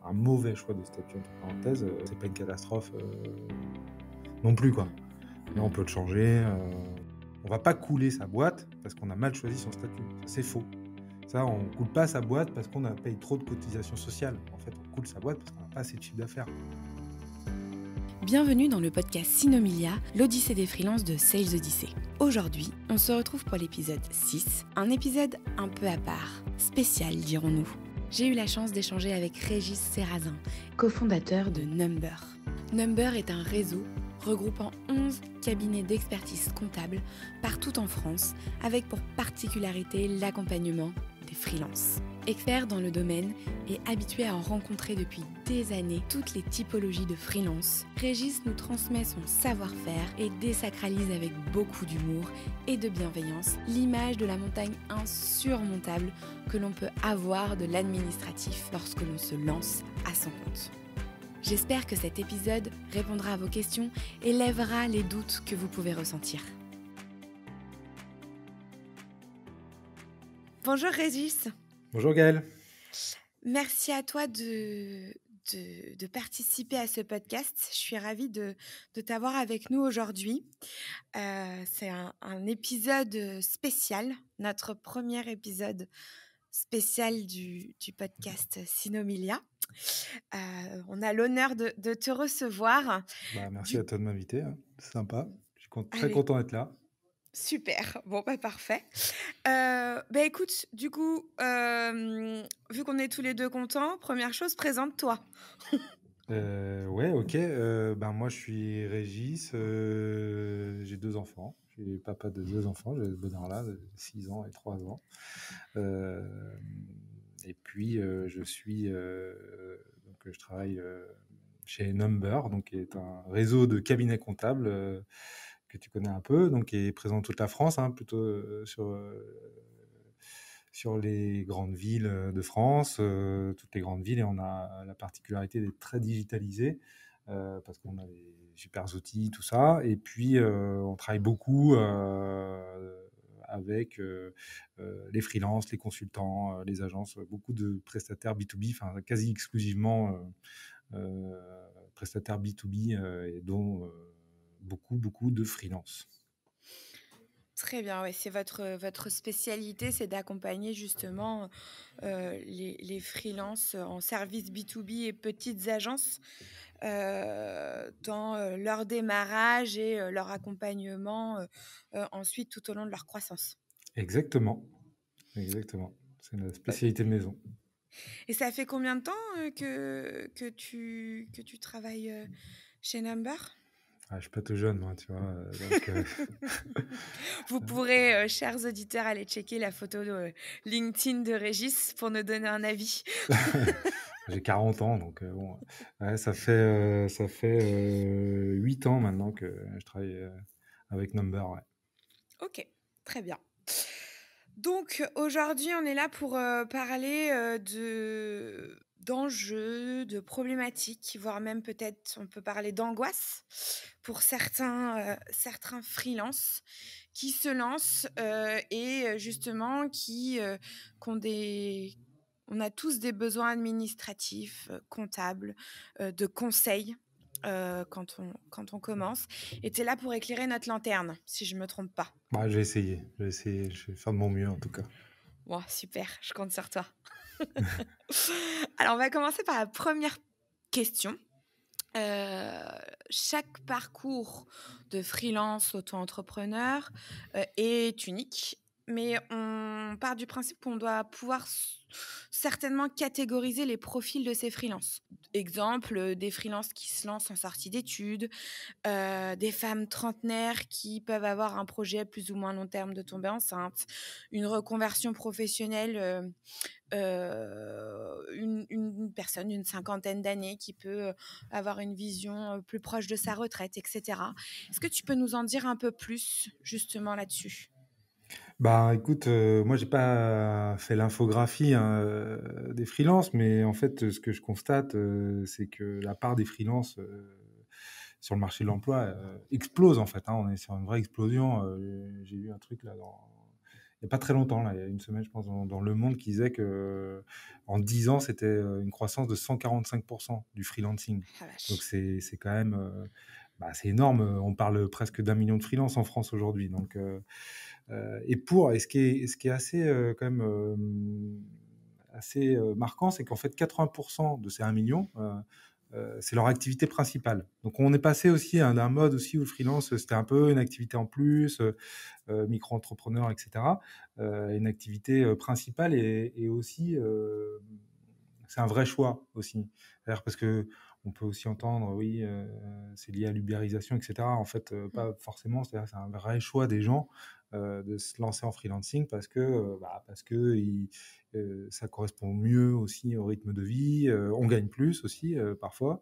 un mauvais choix de statut, entre parenthèses, c'est pas une catastrophe non plus, quoi. Mais on peut le changer. On va pas couler sa boîte parce qu'on a mal choisi son statut. Ça, c'est faux. Ça, on coule pas sa boîte parce qu'on a payé trop de cotisations sociales. En fait, on coule sa boîte parce qu'on n'a pas assez de chiffre d'affaires. Bienvenue dans le podcast Synomilia, l'Odyssée des freelances de Sales Odyssey. Aujourd'hui, on se retrouve pour l'épisode 6, un épisode un peu à part, spécial dirons-nous. J'ai eu la chance d'échanger avec Régis Serrazin, cofondateur de Number. Number est un réseau regroupant 11 cabinets d'expertise comptable partout en France, avec pour particularité l'accompagnement des freelances. Expert dans le domaine et habitué à en rencontrer depuis des années toutes les typologies de freelance, Régis nous transmet son savoir-faire et désacralise avec beaucoup d'humour et de bienveillance l'image de la montagne insurmontable que l'on peut avoir de l'administratif lorsque l'on se lance à son compte. J'espère que cet épisode répondra à vos questions et lèvera les doutes que vous pouvez ressentir. Bonjour Régis. Bonjour Gaëlle. Merci à toi de participer à ce podcast. Je suis ravie de t'avoir avec nous aujourd'hui. C'est un épisode spécial, notre premier épisode spécial du podcast Synomilia. On a l'honneur de te recevoir. Merci à toi de m'inviter, hein. C'est sympa. Je suis très Allez. content d'être là. Super, bon parfait. Écoute, du coup, vu qu'on est tous les deux contents, première chose, présente-toi. Ouais, ok. Moi, je suis Régis. J'ai 2 enfants. Je suis papa de 2 enfants. J'ai le bonheur-là, de 6 ans et 3 ans. Et puis, je travaille chez Number, donc, qui est un réseau de cabinets comptables que tu connais un peu, donc, qui est présent dans toute la France, hein, plutôt sur les grandes villes de France, toutes les grandes villes, et on a la particularité d'être très digitalisé parce qu'on a des super outils, tout ça. Et puis, on travaille beaucoup avec les freelances, les consultants, les agences, beaucoup de prestataires B2B, enfin quasi exclusivement prestataires B2B et dont beaucoup de freelance. Très bien, ouais, c'est votre spécialité, c'est d'accompagner justement les freelances en service B2B et petites agences dans leur démarrage et leur accompagnement ensuite tout au long de leur croissance. Exactement. C'est la spécialité de maison. Et ça fait combien de temps que tu travailles chez Number ? Je suis pas tout jeune, moi, tu vois. Vous pourrez, chers auditeurs, aller checker la photo de LinkedIn de Régis pour nous donner un avis. J'ai 40 ans, donc bon, ouais, ça fait 8 ans maintenant que je travaille avec Number, ouais. Ok, très bien. Donc aujourd'hui, on est là pour parler d'enjeux, de problématiques, voire même peut-être on peut parler d'angoisse pour certains freelances qui se lancent et justement qui ont on a tous des besoins administratifs, comptables, de conseils quand on commence. Et tu es là pour éclairer notre lanterne, si je ne me trompe pas. Je vais essayer, je vais faire de mon mieux en tout cas. Wow, super, je compte sur toi. Alors, on va commencer par la première question. Chaque parcours de freelance auto-entrepreneur est unique, mais on part du principe qu'on doit pouvoir certainement catégoriser les profils de ces freelances. Exemple, des freelances qui se lancent en sortie d'études, des femmes trentenaires qui peuvent avoir un projet plus ou moins long terme de tomber enceinte, une reconversion professionnelle, une personne d'une 50aine d'années qui peut avoir une vision plus proche de sa retraite, etc. Est-ce que tu peux nous en dire un peu plus justement là-dessus ? Écoute, moi j'ai pas fait l'infographie des freelances, mais en fait ce que je constate, c'est que la part des freelances sur le marché de l'emploi explose en fait, hein. On est sur une vraie explosion. J'ai lu un truc là il n'y a pas très longtemps, là, il y a une semaine, je pense, dans Le Monde, qui disait qu'en 10 ans, c'était une croissance de 145% du freelancing. La Donc, vache. c'est quand même c'est énorme. On parle presque d'1 million de freelances en France aujourd'hui. Donc, et ce qui est assez quand même assez marquant, c'est qu'en fait 80% de ces 1 million, c'est leur activité principale. Donc on est passé aussi d'un mode aussi où le freelance, c'était un peu une activité en plus, micro-entrepreneur, etc. Une activité principale et aussi, c'est un vrai choix aussi. C'est-à-dire parce que on peut aussi entendre, oui, c'est lié à l'ubérisation, etc. En fait, Mm. pas forcément. C'est-à-dire c'est un vrai choix des gens de se lancer en freelancing parce que ça correspond mieux aussi au rythme de vie. On gagne plus aussi parfois.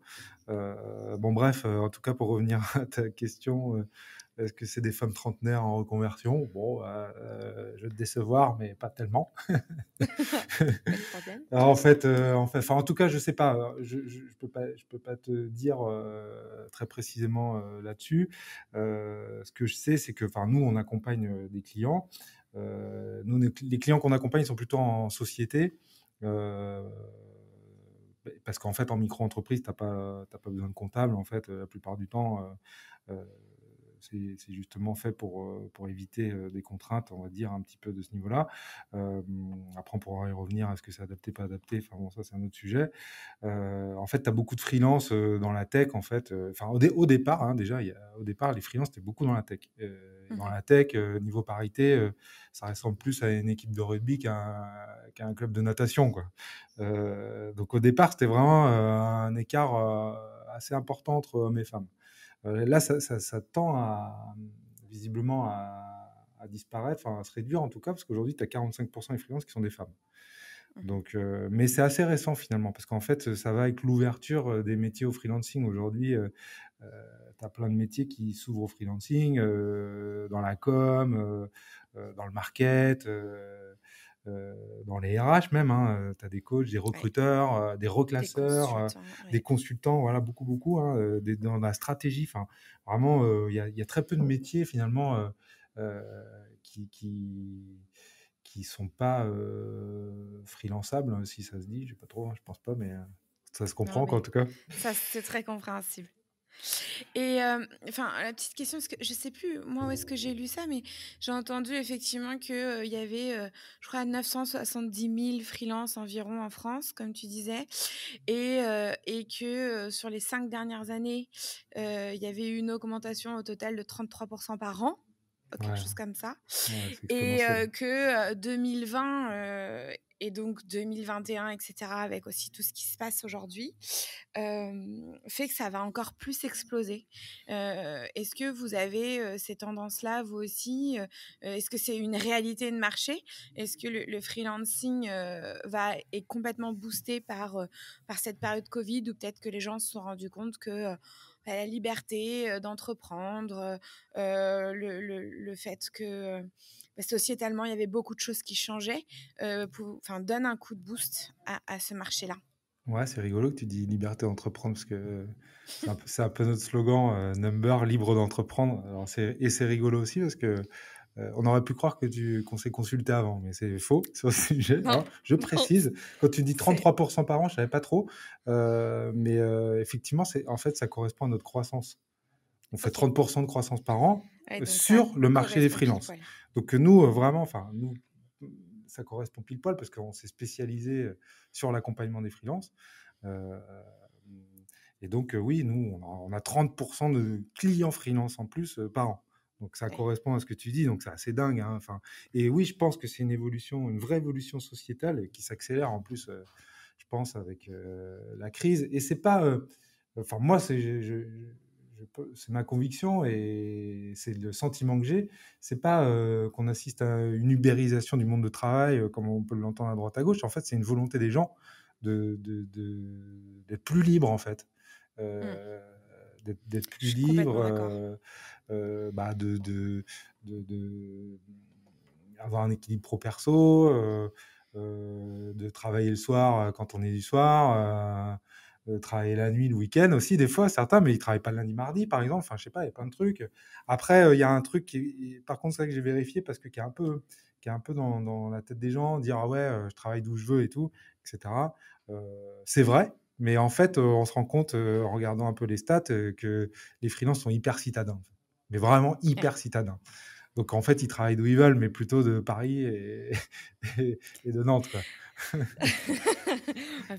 Bon, bref, en tout cas, pour revenir à ta question, est-ce que c'est des femmes trentenaires en reconversion? Bon, je vais te décevoir, mais pas tellement. Pas de problème. Alors, en tout cas, je sais pas. Je peux pas te dire très précisément là-dessus. Ce que je sais, c'est que, enfin, nous, on accompagne des clients. Les clients qu'on accompagne sont plutôt en société. euh, Parce qu'en fait, en micro-entreprise, t'as pas besoin de comptable. En fait, la plupart du temps, euh, c'est justement fait pour éviter des contraintes, on va dire, un petit peu de ce niveau-là. Euh, Après, on pourra y revenir. Est-ce que c'est adapté, pas adapté? Enfin, bon, ça, c'est un autre sujet. En fait, tu as beaucoup de freelance dans la tech. En fait, au départ, hein, déjà, au départ, les freelances, c'était beaucoup dans la tech. Dans Mhm. la tech, niveau parité, ça ressemble plus à une équipe de rugby qu'à un club de natation, quoi. Donc, au départ, c'était vraiment un écart assez important entre hommes et femmes. Là, ça tend visiblement à disparaître, enfin à se réduire en tout cas, parce qu'aujourd'hui, tu as 45% des freelances qui sont des femmes. Mhm. Donc, mais c'est assez récent finalement, parce qu'en fait, ça va avec l'ouverture des métiers au freelancing. Aujourd'hui, tu as plein de métiers qui s'ouvrent au freelancing, dans la com, dans le market, dans les RH même. Tu as des coachs, des Ouais. recruteurs, des Des reclasseurs, consultants. des Ouais. consultants, voilà, beaucoup, beaucoup, hein, dans la stratégie. Enfin, vraiment, il y a très peu de métiers finalement euh, qui, qui, qui sont pas freelançables, si ça se dit, je sais pas trop, hein, je pense pas, mais ça se Non, comprend quoi, en mais tout cas. ça, c'est très compréhensible. Et enfin, la petite question, parce que je sais plus moi où est-ce que j'ai lu ça, mais j'ai entendu effectivement que il y avait, je crois 970 000 freelances environ en France, comme tu disais, et que sur les 5 dernières années, il y avait eu une augmentation au total de 33% par an, quelque Ouais, chose comme ça. ouais, c'est Et exponentiel. que 2020 et donc 2021, etc., avec aussi tout ce qui se passe aujourd'hui, fait que ça va encore plus exploser. Est-ce que vous avez ces tendances-là, vous aussi? Est-ce que c'est une réalité de marché? Est-ce que le freelancing est complètement boosté par cette période Covid, ou peut-être que les gens se sont rendus compte que la liberté d'entreprendre, le fait que sociétalement, il y avait beaucoup de choses qui changeaient, donne un coup de boost à ce marché-là. Ouais, c'est rigolo que tu dis liberté d'entreprendre parce que c'est un peu notre slogan, Number, libre d'entreprendre. Alors c'est rigolo aussi parce que on aurait pu croire qu'on s'est consulté avant, mais c'est faux sur ce sujet, Non, hein. Je non, précise, quand tu dis c'est 33% par an, je savais pas trop, mais effectivement, en fait, ça correspond à notre croissance. On fait OK. 30% de croissance par an Ouais, donc ça sur le marché des correspond pile freelances. poil. Donc nous, vraiment, enfin nous, ça correspond pile poil parce qu'on s'est spécialisé sur l'accompagnement des freelances. Euh, et donc, oui, nous, on a 30% de clients freelance en plus par an. Donc, ça Ouais. correspond à ce que tu dis. Donc, c'est assez dingue, hein. Enfin, et oui, je pense que c'est une évolution, une vraie évolution sociétale qui s'accélère en plus, je pense, avec la crise. Et c'est pas. Enfin, moi, c'est ma conviction et c'est le sentiment que j'ai. C'est pas qu'on assiste à une ubérisation du monde de travail, comme on peut l'entendre à droite à gauche. En fait, c'est une volonté des gens d'être plus libre en fait. Mmh. Euh, d'être Je plus suis libre, complètement d'accord. avoir un équilibre pro-perso, de travailler le soir quand on est du soir, de travailler la nuit, le week-end aussi, des fois, certains, mais ils travaillent pas le lundi, mardi, par exemple. Enfin, je sais pas, il y a plein de trucs. Après, il y a un truc par contre, c'est ça que j'ai vérifié parce que qui est un peu dans la tête des gens, dire: «Ah ouais, je travaille d'où je veux et tout» et cetera. Heu, c'est vrai, mais en fait, on se rend compte, en regardant un peu les stats, que les freelances sont hyper citadins, en fait. Mais vraiment OK. hyper citadins. Donc en fait, ils travaillent d'où ils veulent, mais plutôt de Paris et et de Nantes, quoi.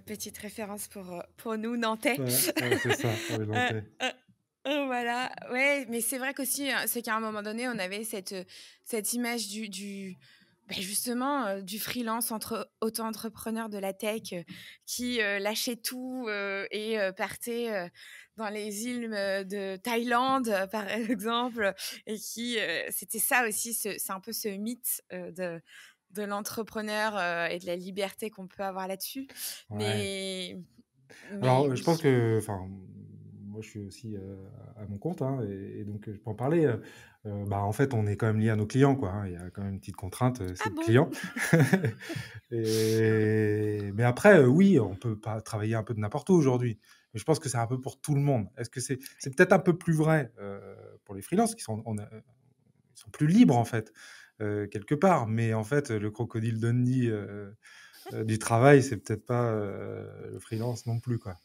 Petite référence pour nous nantais. Ouais, ouais, c'est ça, pour les Heu Nantais. voilà, ouais, mais c'est vrai qu'aussi, c'est qu'à un moment donné, on avait cette image justement, du freelance entre auto-entrepreneur de la tech, qui, lâchait tout, et partait, dans les îles, de Thaïlande, par exemple, et qui, c'était ça aussi, c'est un peu ce mythe, de l'entrepreneur, et de la liberté qu'on peut avoir là-dessus. Ouais. Mais mais Alors, je pense oui. que enfin, moi, je suis aussi, à mon compte, hein, et donc je peux en parler, bah, en fait, on est quand même lié à nos clients, quoi, hein. Il y a quand même une petite contrainte, c'est Ah le bon? client. Et mais après, oui, on peut pas travailler un peu de n'importe où aujourd'hui. Mais je pense que c'est un peu pour tout le monde. Est-ce que c'est peut-être un peu plus vrai, pour les freelances qui sont ils sont plus libres, en fait, quelque part. Mais en fait, le crocodile Dundee, du travail, c'est peut-être pas, le freelance non plus, quoi.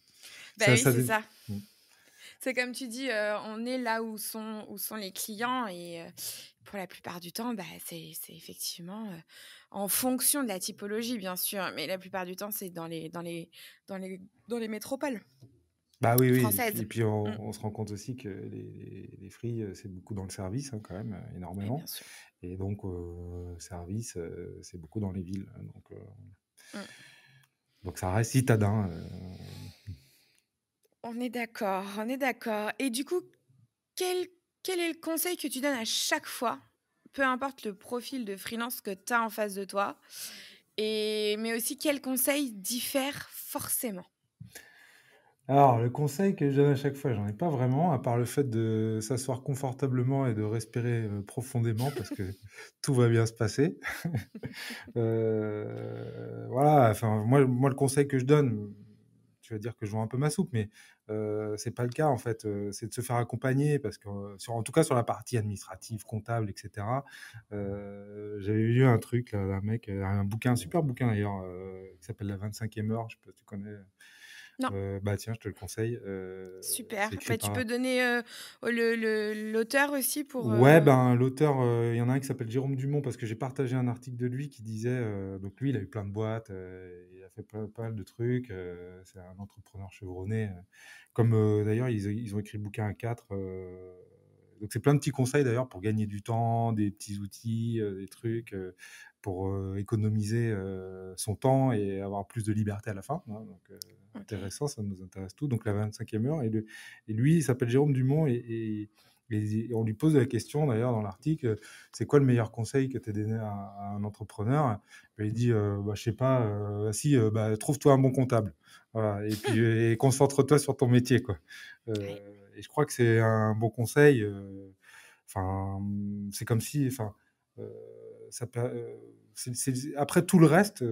Bah Ça oui, ça c'est dé ça. mmh. C'est comme tu dis, on est là où sont les clients, et pour la plupart du temps, bah, c'est effectivement, en fonction de la typologie, bien sûr, mais la plupart du temps, c'est dans les métropoles Bah, oui, oui, françaises. et puis Mmh. on se rend compte aussi que les free, c'est beaucoup dans le service, hein, quand même, Et bien énormément, sûr. et donc service, c'est beaucoup dans les villes, Mmh. donc ça reste citadin, On est d'accord, on est d'accord, et du coup, quel quel est le conseil que tu donnes à chaque fois, peu importe le profil de freelance que tu as en face de toi, mais aussi quel conseil diffère forcément? Alors, le conseil que je donne à chaque fois, j'en ai pas vraiment, à part le fait de s'asseoir confortablement et de respirer, profondément parce que tout va bien se passer. Voilà, enfin, moi, le conseil que je donne, tu vas dire que je vends un peu ma soupe, mais c'est pas le cas, en fait, c'est de se faire accompagner parce que, en tout cas, sur la partie administrative, comptable et cetera, j'avais lu un truc là, d'un mec, un bouquin, un super bouquin d'ailleurs, qui s'appelle La 25e heure, je sais pas si tu connais? Non. Bah, tiens, je te le conseille, c'est Super. écrit Bah, tu par peux donner, l'auteur aussi pour, ouais, ben, l'auteur, il y en a un qui s'appelle Jérôme Dumont parce que j'ai partagé un article de lui qui disait, donc lui, il a eu plein de boîtes, il a fait pas mal de trucs, c'est un entrepreneur chevronné, comme, d'ailleurs ils ont écrit le bouquin A4, donc c'est plein de petits conseils d'ailleurs pour gagner du temps, des petits outils, des trucs, pour, économiser, son temps et avoir plus de liberté à la fin, hein, donc OK. intéressant, ça nous intéresse tous, donc la 25e heure, et lui, il s'appelle Jérôme Dumont, et on lui pose la question d'ailleurs dans l'article, c'est quoi le meilleur conseil que tu aies donné à un entrepreneur? Il dit, bah, je sais pas, si, bah, trouve-toi un bon comptable. Voilà, et puis, et concentre-toi sur ton métier, quoi. Ouais. Et je crois que c'est un bon conseil, enfin, c'est comme si, enfin, heu, ça peut, c'est après tout le reste,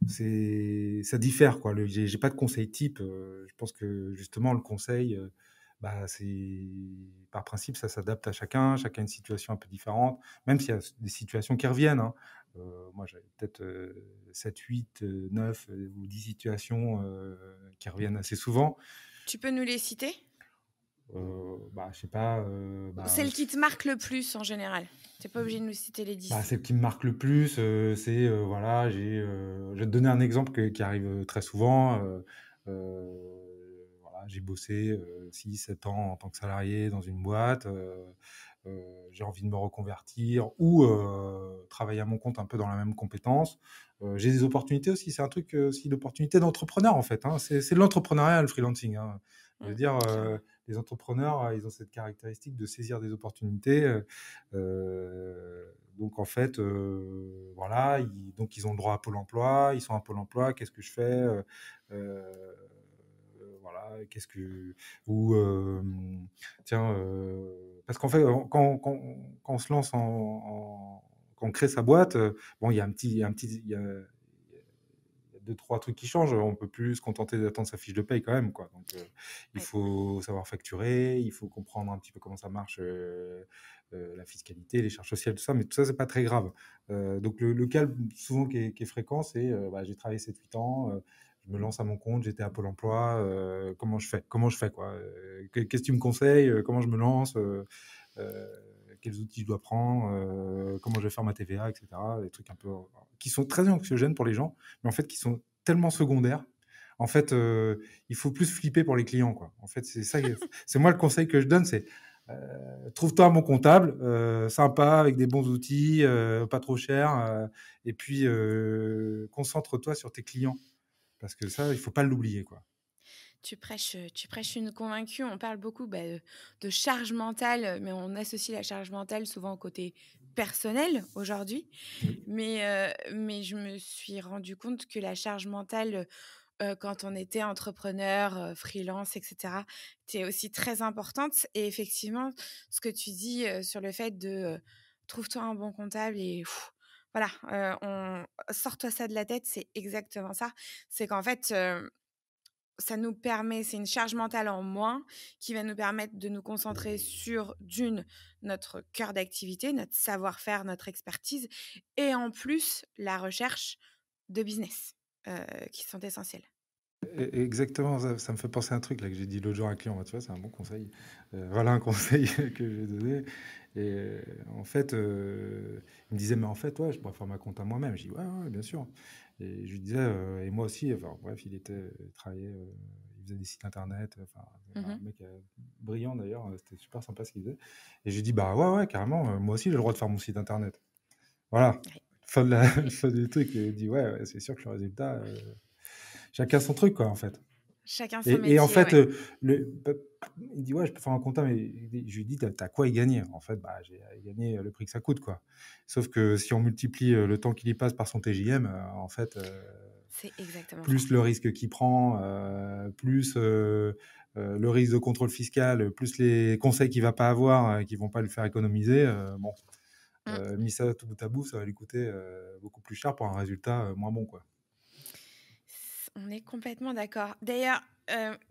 ça diffère, quoi. J'ai pas de conseil type, je pense que justement le conseil, bah, c'est par principe, ça s'adapte à chacun, chacun a une situation un peu différente, même s'il y a des situations qui reviennent, hein. Moi, j'avais peut-être, 7-8, 9, ou 10 situations, qui reviennent assez souvent. Tu peux nous les citer? Bah, je sais pas, Celles qui te marquent le plus en général. Tu es pas obligé de nous citer les bah, 10. celle qui me marque le plus, c'est, voilà, je vais te donner un exemple qui arrive, très souvent, voilà, j'ai bossé, 6-7 ans en tant que salarié dans une boîte, j'ai envie de me reconvertir ou travailler à mon compte un peu dans la même compétence. J'ai des opportunités aussi, c'est un truc, aussi d'opportunité d'entrepreneur, en fait, hein. C'est de l'entrepreneuriat, le freelancing, hein. Je veux dire, Clairement. les entrepreneurs, ils ont cette caractéristique de saisir des opportunités, donc en fait, voilà, ils ont le droit à Pôle emploi, ils sont à Pôle emploi, qu'est-ce que je fais? Heu, voilà, qu'est-ce que ou tiens, parce qu'en fait, quand on se lance quand on crée sa boîte, bon, il y a 2-3 trucs qui changent. On peut plus se contenter d'attendre sa fiche de paye quand même, quoi. Donc, il Ouais. faut savoir facturer, il faut comprendre un petit peu comment ça marche, la fiscalité, les charges sociales, tout ça. Mais tout ça, c'est pas très grave. Donc, le cas souvent qui est fréquent, c'est j'ai travaillé 7-8 ans, je me lance à mon compte, j'étais à Pôle emploi, comment je fais? Comment je fais, quoi? Qu'est-ce que tu me conseilles? Comment je me lance? Euh, Quels outils je dois prendre, comment je vais faire ma TVA, etc. Des trucs un peu qui sont très anxiogènes pour les gens, mais en fait qui sont tellement secondaires. En fait, il faut plus flipper pour les clients, quoi. En fait, c'est ça. C'est moi le conseil que je donne, c'est trouve-toi un bon comptable, sympa, avec des bons outils, pas trop cher, et puis concentre-toi sur tes clients, parce que ça, il faut pas l'oublier, quoi. Tu prêches une convaincue. On parle beaucoup de charge mentale, mais on associe la charge mentale souvent au côté personnel aujourd'hui. Oui. Mais je me suis rendu compte que la charge mentale, quand on était entrepreneur, freelance, et cetera, était aussi très importante. Et effectivement, ce que tu dis, sur le fait de, trouve-toi un bon comptable et voilà, sors-toi ça de la tête, c'est exactement ça. C'est qu'en fait, ça nous permet c'est une charge mentale en moins qui va nous permettre de nous concentrer sur, notre cœur d'activité, notre savoir-faire, notre expertise et en plus, la recherche de business, qui sont essentielles. Exactement, ça me fait penser à un truc là que j'ai dit l'autre jour à un client, bah, tu vois, c'est un bon conseil. Voilà un conseil que j'ai donné. Et en fait, il me disait, mais en fait, ouais, je pourrais faire ma compta moi-même. Je dis, ouais, ouais, bien sûr. Et je lui disais, et moi aussi, enfin, bref, il travaillait, il faisait des sites internet, enfin, un Mmh. mec brillant d'ailleurs, c'était super sympa ce qu'il faisait. Et je lui dis, bah ouais, ouais, carrément, moi aussi j'ai le droit de faire mon site internet. Voilà, Ouais. fin de la, Et fin du truc. Et il dit, ouais, ouais, c'est sûr que le résultat, chacun son truc, quoi, en fait. chacun son Et en métier, fait, ouais. il dit: «Ouais, je peux faire un compta», mais je lui dis: «Tu as quoi à y gagner?» En fait, bah, j'ai à y gagner le prix que ça coûte, quoi. Sauf que si on multiplie, le temps qu'il y passe par son TJM, en fait, C'est exactement ça. plus le risque qu'il prend, plus, le risque de contrôle fiscal, plus les conseils qu'il va pas avoir, qui vont pas lui faire économiser, bon, Mmh. mis ça tout bout à bout, ça va lui coûter, beaucoup plus cher pour un résultat, moins bon, quoi. On est complètement d'accord. D'ailleurs,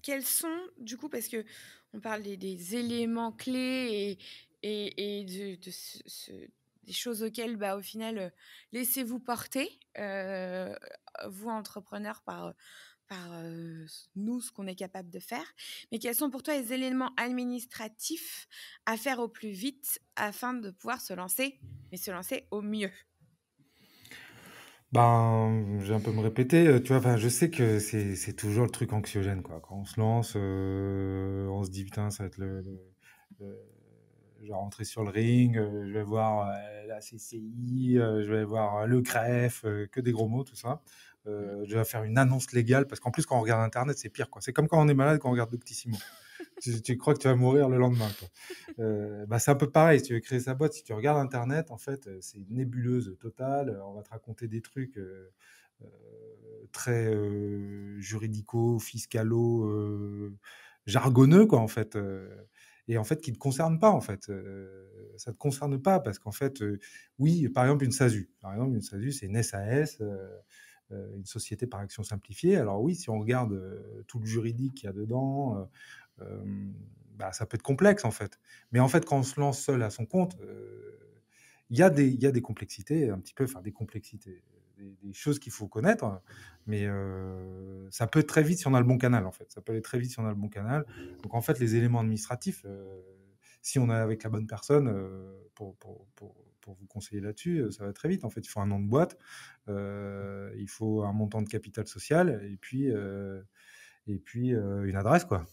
quels sont du coup parce qu'on parle des éléments clés et de des choses auxquelles, au final, laissez-vous porter, vous entrepreneurs par nous, ce qu'on est capable de faire. Mais quels sont pour toi les éléments administratifs à faire au plus vite afin de pouvoir se lancer, mais se lancer au mieux? Ben, je vais un peu me répéter, tu vois? Enfin, je sais que c'est toujours le truc anxiogène, quoi. Quand on se lance, on se dit: «Putain, ça va être le je vais rentrer sur le ring, je vais voir, la CCI, je vais voir le greffe», que des gros mots, tout ça. Mmh. Je vais faire une annonce légale parce qu'en plus, quand on regarde internet, c'est pire, quoi. C'est comme quand on est malade, quand on regarde Doctissimo. Tu crois que tu vas mourir le lendemain, quoi. Bah, c'est un peu pareil, si tu veux créer sa boîte, si tu regardes internet, en fait, c'est une nébuleuse totale. On va te raconter des trucs, heu, très, juridicaux, fiscalo, jargonneux, quoi, en fait, et en fait, qui ne te concernent pas, en fait. Ça te concerne pas parce qu'en fait, oui, par exemple, une SASU. Par exemple, une SASU, c'est une SAS, une société par action simplifiée. Alors oui, si on regarde, tout le juridique qu'il y a dedans, bah, ça peut être complexe, en fait. Mais en fait, quand on se lance seul à son compte, il y a des complexités un petit peu, enfin des complexités, des choses qu'il faut connaître, mais ça peut être très vite si on a le bon canal, en fait. Ça peut aller très vite si on a le bon canal. Donc en fait, les éléments administratifs, si on est avec la bonne personne, pour vous conseiller là-dessus, ça va très vite. En fait, il faut un nom de boîte, il faut un montant de capital social et puis, une adresse, quoi.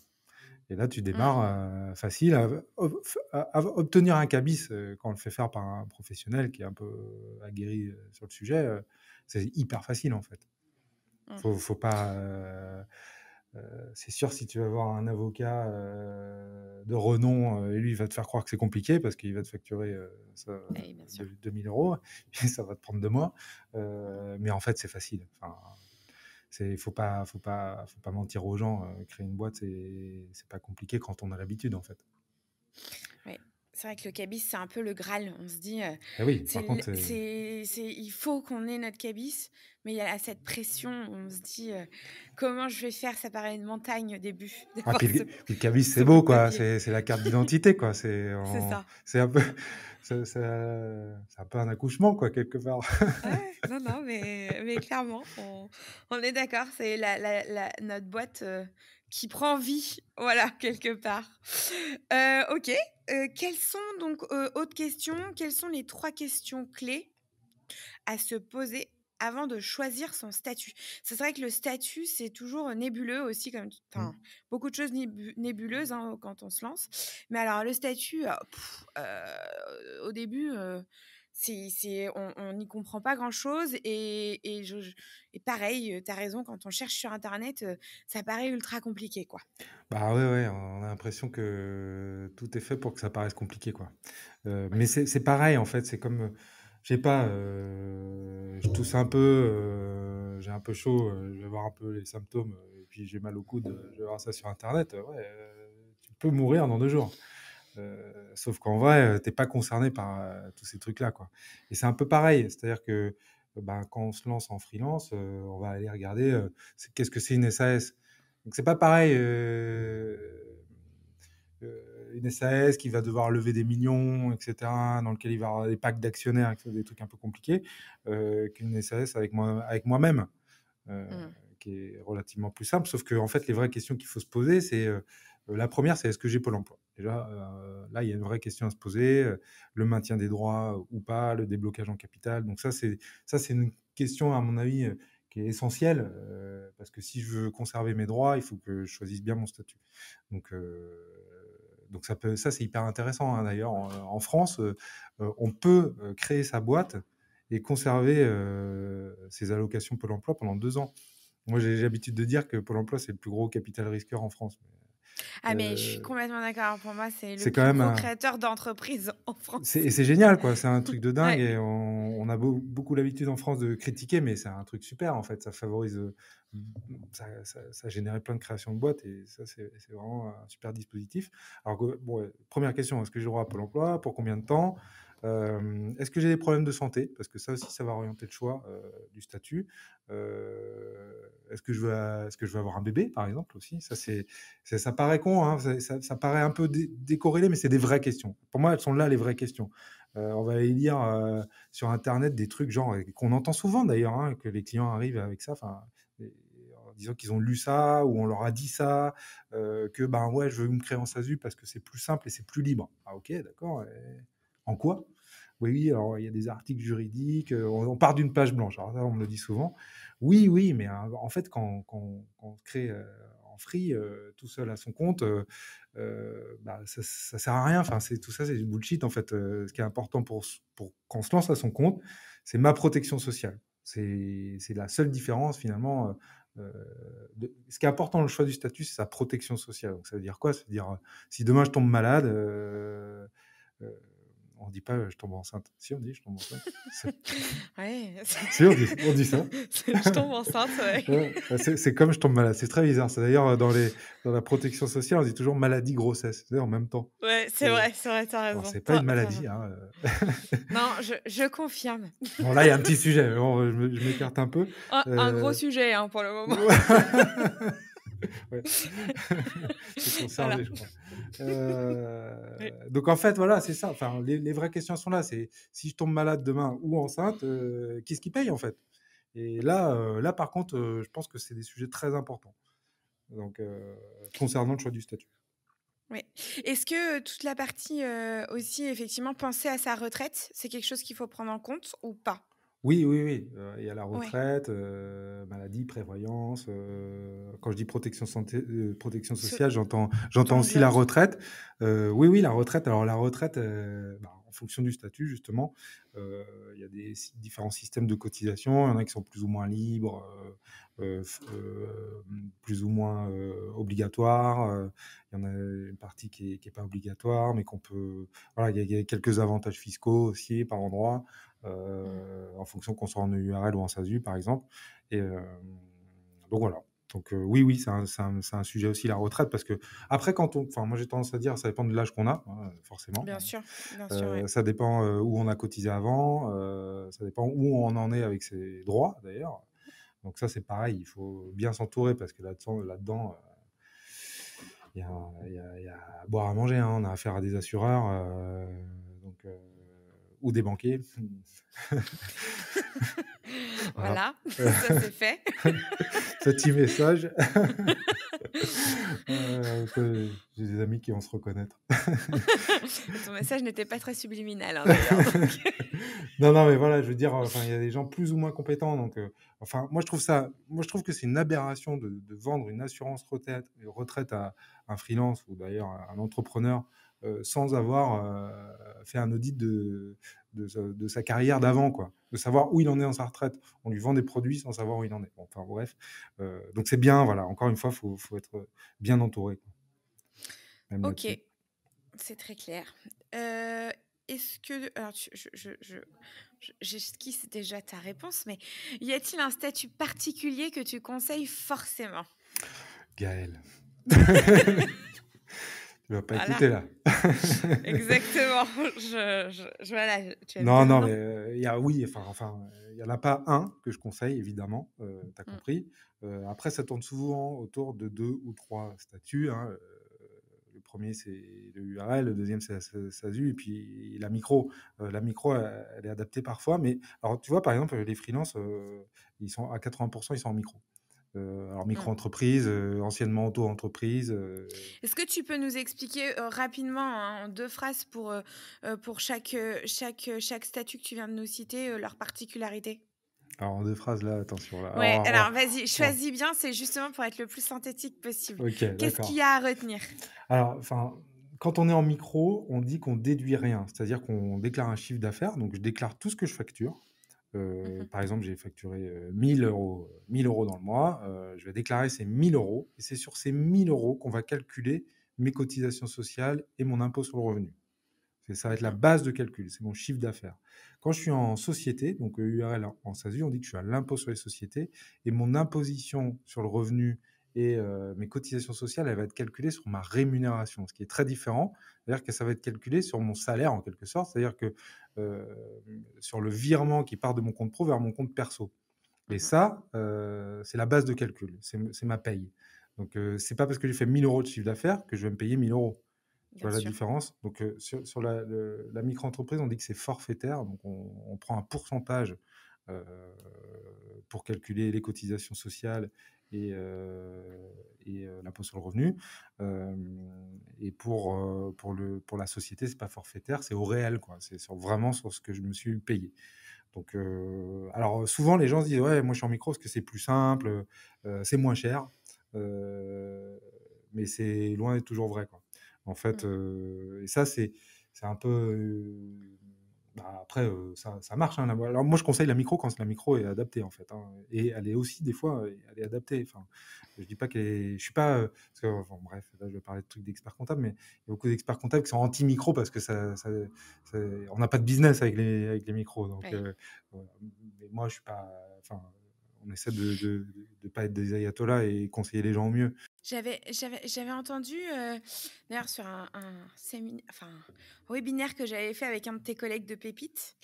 Et là, tu Mmh. démarres, facile à obtenir un cabis, quand on le fait faire par un professionnel qui est un peu aguerri, sur le sujet, c'est hyper facile, en fait. Mmh. Faut pas, c'est sûr, si tu vas voir un avocat, de renom, et lui, il va te faire croire que c'est compliqué parce qu'il va te facturer, ça, Et bien sûr. 2 000 € et ça va te prendre 2 mois, mais en fait, c'est facile. Enfin, faut pas mentir aux gens, créer une boîte, c'est pas compliqué quand on a l'habitude, en fait. Ouais, C'est vrai que le cabis, c'est un peu le Graal. On se dit, Eh oui, c'est par l contre, c'est il faut qu'on ait notre cabis, mais il y a cette pression, on se dit, «Comment je vais faire?» Ça paraît une montagne au début ah, d'avoir puis le cabis, ce c'est bout beau, de quoi. papier. C'est la carte d'identité, quoi. C'est ça. C'est un peu, c'est un peu un accouchement, quoi, quelque part. Ouais, non, non, mais clairement, on est d'accord, c'est la notre boîte, qui prend vie, voilà, quelque part. OK, quelles sont donc, autre question, quelles sont les 3 questions clés à se poser avant de choisir son statut? C'est vrai que le statut, c'est toujours nébuleux aussi comme t Mmh. enfin, beaucoup de choses nébuleuses, hein, quand on se lance. Mais alors le statut, au début, c'est on n'y comprend pas grand-chose et je et pareil, tu as raison, quand on cherche sur internet, ça paraît ultra compliqué, quoi. Bah, ouais, ouais, on a l'impression que tout est fait pour que ça paraisse compliqué, quoi. Ouais. Mais c'est pareil, en fait, c'est comme, je sais pas, je tousse un peu, j'ai un peu chaud, je vais voir un peu les symptômes, et puis j'ai mal au coude, je vais voir ça sur internet, ouais, tu peux mourir dans 2 jours. Sauf qu'en vrai, tu pas concerné par, tous ces trucs-là, quoi. Et c'est un peu pareil, c'est-à-dire que, ben, quand on se lance en freelance, on va aller regarder, qu'est-ce que c'est une SAS? Donc c'est pas pareil, une SAS qui va devoir lever des millions, et cetera, dans lequel il va y avoir des packs d'actionnaires, et des trucs un peu compliqués, qu'une SAS avec moi-même, heu, Mmh. qui est relativement plus simple. Sauf qu'en fait, les vraies questions qu'il faut se poser, c'est, la première, c'est: «Est-ce que j'ai Pôle emploi?» Déjà, là, il y a une vraie question à se poser, le maintien des droits ou pas, le déblocage en capital. Donc ça, c'est une question, à mon avis, qui est essentielle, parce que si je veux conserver mes droits, il faut que je choisisse bien mon statut. Donc, ça, c'est hyper intéressant, hein, d'ailleurs. En France, on peut, créer sa boîte et conserver, ses allocations Pôle emploi pendant 2 ans. Moi, j'ai l'habitude de dire que Pôle emploi, c'est le plus gros capital risqueur en France. Ah mais je suis Heu, complètement d'accord. Pour moi, c'est le c'est quand plus même gros un créateur d'entreprises en France. c'est génial, quoi. C'est un truc de dingue, Ouais. et on a beaucoup l'habitude en France de critiquer, mais c'est un truc super, en fait. Ça favorise, ça générait plein de créations de boîtes, et ça, c'est vraiment un super dispositif. Alors que, bon, 1re question: est-ce que j'ai le droit à Pôle emploi? Pour combien de temps? Est-ce que j'ai des problèmes de santé? Parce que ça aussi, ça va orienter le choix, du statut. Est-ce que je veux avoir un bébé, par exemple, aussi? Ça paraît con, hein, ça paraît un peu décorrélé, mais c'est des vraies questions. Pour moi, elles sont là, les vraies questions. On va aller lire, sur internet des trucs genre, et qu'on entend souvent d'ailleurs, hein, que les clients arrivent avec ça, enfin, et en disant qu'ils ont lu ça ou on leur a dit ça, que, ben, ouais, je veux me créer en SASU parce que c'est plus simple et c'est plus libre. Ah, OK, d'accord, et en quoi? Oui, oui, alors il y a des articles juridiques, on part d'une page blanche. Alors ça, on me le dit souvent. Oui, oui, mais en fait, quand on se crée, en free, tout seul à son compte, bah, ça sert à rien. Enfin, tout ça, c'est du bullshit, en fait. Ce qui est important pour quand on se lance à son compte, c'est ma protection sociale. C'est la seule différence, finalement, ce qui est important dans le choix du statut, c'est sa protection sociale. Donc ça veut dire quoi? Ça veut dire, si demain je tombe malade, heu, on dit pas, «Je tombe enceinte». Si, on dit: «Je tombe enceinte». C'est Ouais, si, on dit ça. je tombe enceinte, ouais. Ouais, bah, c'est comme «Je tombe malade». C'est très bizarre. C'est d'ailleurs, dans la protection sociale, on dit toujours maladie, grossesse, tu sais, en même temps. Ouais, Heu, c'est vrai, tu alors raison, c'est tu pas une raison. maladie, hein, Non, je confirme. Bon, là, il y a un petit sujet. Bon, je m'écarte un peu. Un gros Heu, sujet, hein, pour le moment. ouais. Ouais. C'est Voilà. conservé, je crois. Oui. Donc en fait, voilà, c'est ça. Enfin, les vraies questions sont là. C'est: si je tombe malade demain ou enceinte, qui est-ce qui paye, en fait? Et là, par contre, je pense que c'est des sujets très importants. Donc, concernant le choix du statut. Oui. Est-ce que, toute la partie, aussi effectivement penser à sa retraite, c'est quelque chose qu'il faut prendre en compte ou pas? Oui, oui, oui, il y a la Ouais. retraite, maladie, prévoyance, quand je dis protection Se sociale, j'entends Ça aussi la englobe tout. retraite. Oui, oui, la retraite. Alors la retraite, bah, en fonction du statut, justement, il y a différents systèmes de cotisation. Il y en a qui sont plus ou moins libres, plus ou moins, obligatoires, il y en a une partie qui est pas obligatoire, mais qu'on peut, voilà, il y a quelques avantages fiscaux aussi par endroit. Mmh. En fonction qu'on soit en EURL ou en SASU, par exemple. Et donc voilà. Donc oui, c'est un sujet aussi, la retraite, parce que après, moi j'ai tendance à dire, ça dépend de l'âge qu'on a, hein, forcément. Bien sûr, ouais. Ça dépend où on a cotisé avant, ça dépend où on en est avec ses droits d'ailleurs. Donc ça, c'est pareil, il faut bien s'entourer parce que là-dedans, il y a, il y a à boire à manger, hein. On a affaire à des assureurs, donc, ou des banquiers. Voilà. Voilà, ça c'est fait. Petit message. J'ai des amis qui vont se reconnaître. Ton message n'était pas très subliminal, hein, d'ailleurs, donc Non, non, mais voilà, je veux dire, enfin, il y a des gens plus ou moins compétents, donc, enfin, moi, je trouve que c'est une aberration de vendre une assurance retraite à un freelance ou d'ailleurs à un entrepreneur, sans avoir, fait un audit de sa carrière d'avant, quoi. De savoir où il en est dans sa retraite. On lui vend des produits sans savoir où il en est. Bon, enfin bref, donc c'est bien, voilà, encore une fois, faut être bien entouré, quoi, même OK, là-dessus. c'est très clair. Heu, est-ce que alors tu j'esquisse déjà ta réponse, mais y a-t-il un statut particulier que tu conseilles forcément? Gaël. Tu vas pas Voilà, écouter là. exactement. Voilà, tu vas me Non, dire non, non. mais oui, il y en a pas un que je conseille évidemment, tu as Mmh, compris. Après ça tourne souvent autour de 2 ou 3 statuts, hein, le 1er c'est le URL, le deuxième c'est la SASU et puis la micro. La micro, elle est adaptée parfois, mais alors tu vois, par exemple, les freelances, ils sont à 80 ils sont en micro. Alors mmh. micro-entreprise, anciennement auto-entreprise, Est-ce que tu peux nous expliquer, rapidement, hein, en 2 phrases pour chaque statut que tu viens de nous citer, leurs particularités? alors en 2 phrases là, attention là, Ouais, alors alors vas-y, bon, choisis bien, c'est justement pour être le plus synthétique possible. OK, Qu'est-ce qu'il y d'accord. a à retenir? Alors, enfin, quand on est en micro, on dit qu'on déduit rien. C'est-à-dire qu'on déclare un chiffre d'affaires, donc je déclare tout ce que je facture. Mmh. Par exemple, j'ai facturé, 1 000 €, 1 000 € dans le mois, je vais déclarer ces 1 000 € et c'est sur ces 1 000 € qu'on va calculer mes cotisations sociales et mon impôt sur le revenu. Ça va être la Mmh. base de calcul, c'est mon chiffre d'affaires. Quand je suis en société, donc URL en SASU, on dit que je suis à l'impôt sur les sociétés et mon imposition sur le revenu et mes cotisations sociales, elle va être calculée sur ma rémunération, ce qui est très différent. C'est-à-dire que ça va être calculé sur mon salaire en quelque sorte, c'est-à-dire que euh, sur le virement qui part de mon compte pro vers mon compte perso. Et Mmh. ça, c'est la base de calcul, c'est ma paye. Donc c'est pas parce que j'ai fait 1 000 € de chiffre d'affaires que je vais me payer 1 000 €. Tu Bien vois la sûr. différence? Donc, sur la micro-entreprise, on dit que c'est forfaitaire, donc on prend un pourcentage, heu, pour calculer les cotisations sociales et l'impôt sur le revenu. Et pour la société, c'est pas forfaitaire, c'est au réel, quoi. C'est vraiment sur ce que je me suis payé. Donc, alors souvent les gens se disent: «Ouais, moi je suis en micro parce que c'est plus simple, c'est moins cher». Mais c'est loin d'être toujours vrai, quoi. En fait, Mmh. et ça c'est un peu, bah, après, ça marche, hein, alors moi je conseille la micro quand la micro est adaptée, en fait, hein, et elle est aussi des fois, elle est adaptée. Enfin, je dis pas qu'elle est je suis pas, parce que bon bref, là je vais parler de trucs d'experts comptables, mais il y a beaucoup d'experts comptables qui sont anti-micro parce que on n'a pas de business avec les micros, donc, Oui. voilà. Mais moi je suis pas, enfin, on essaie de pas être des ayatollahs et conseiller les gens au mieux. J'avais entendu, d'ailleurs sur un webinaire que j'avais fait avec un de tes collègues de Pépites,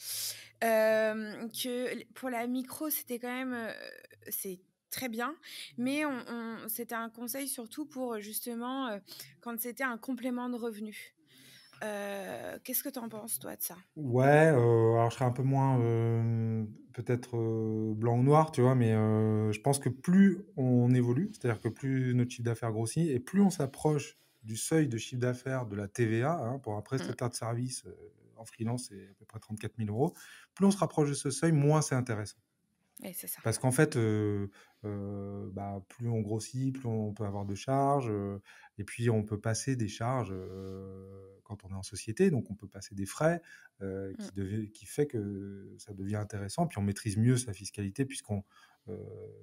que pour la micro, c'était quand même, c'est très bien, mais c'était un conseil surtout pour, justement, quand c'était un complément de revenu. Qu'est-ce que tu en penses toi de ça? Ouais, alors je serais un peu moins, peut-être, blanc ou noir, tu vois? Mais, je pense que plus on évolue, c'est-à-dire que plus notre chiffre d'affaires grossit et plus on s'approche du seuil de chiffre d'affaires de la TVA, hein, pour un Mmh. prestataire de service, en freelance, c'est à peu près 34 000 €. Plus on se rapproche de ce seuil, moins c'est intéressant. Ouais, c'est ça. Parce qu'en fait, bah, plus on grossit, plus on peut avoir de charges, et puis on peut passer des charges, quand on est en société, donc on peut passer des frais, Mmh. qui fait que ça devient intéressant. Puis on maîtrise mieux sa fiscalité puisqu'on, heu,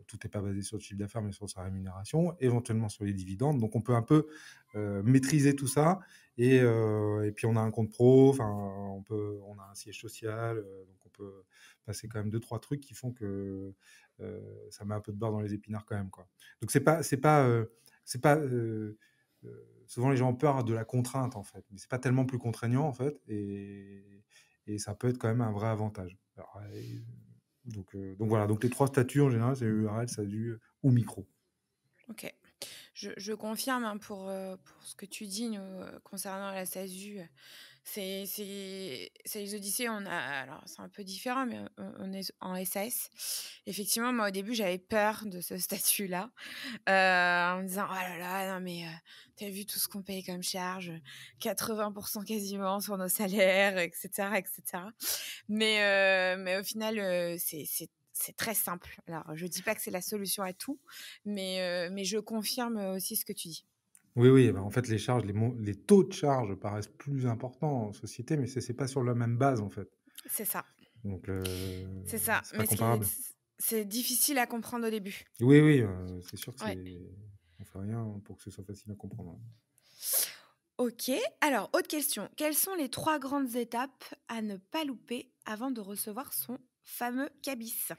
tout n'est pas basé sur le chiffre d'affaires, mais sur sa rémunération, éventuellement sur les dividendes. Donc on peut un peu, maîtriser tout ça et puis on a un compte pro, enfin on a un siège social, donc on peut passer quand même deux trois trucs qui font que ça met un peu de beurre dans les épinards quand même, quoi. Donc c'est pas, souvent les gens ont peur de la contrainte, en fait, mais c'est pas tellement plus contraignant, en fait, et ça peut être quand même un vrai avantage. Alors, donc voilà, donc les 3 statuts en général, c'est URL, SASU ou micro. OK. Je confirme, hein, pour ce que tu dis, nous, concernant la SASU, c'est les Odyssées, on a alors c'est un peu différent, mais on est en SAS. Effectivement, moi, au début, j'avais peur de ce statut-là, en me disant: «Oh là là, non mais, tu vu tout ce qu'on paye comme charge, 80 quasiment sur nos salaires et cetera et cetera». Mais au final, c'est très simple. Alors, je dis pas que c'est la solution à tout, mais je confirme, aussi ce que tu dis. Oui, oui, bah, en fait, les charges, les taux de charges paraissent plus importants en société, mais c'est pas sur la même base, en fait. C'est ça, Donc c'est ça. c'est pas Mais ce qui est comparable. c'est difficile à comprendre au début. Oui, oui, c'est sûr que Ouais. on fait rien pour que ce soit facile à comprendre, hein. OK. Alors, autre question. Quelles sont les 3 grandes étapes à ne pas louper avant de recevoir son fameux cabis?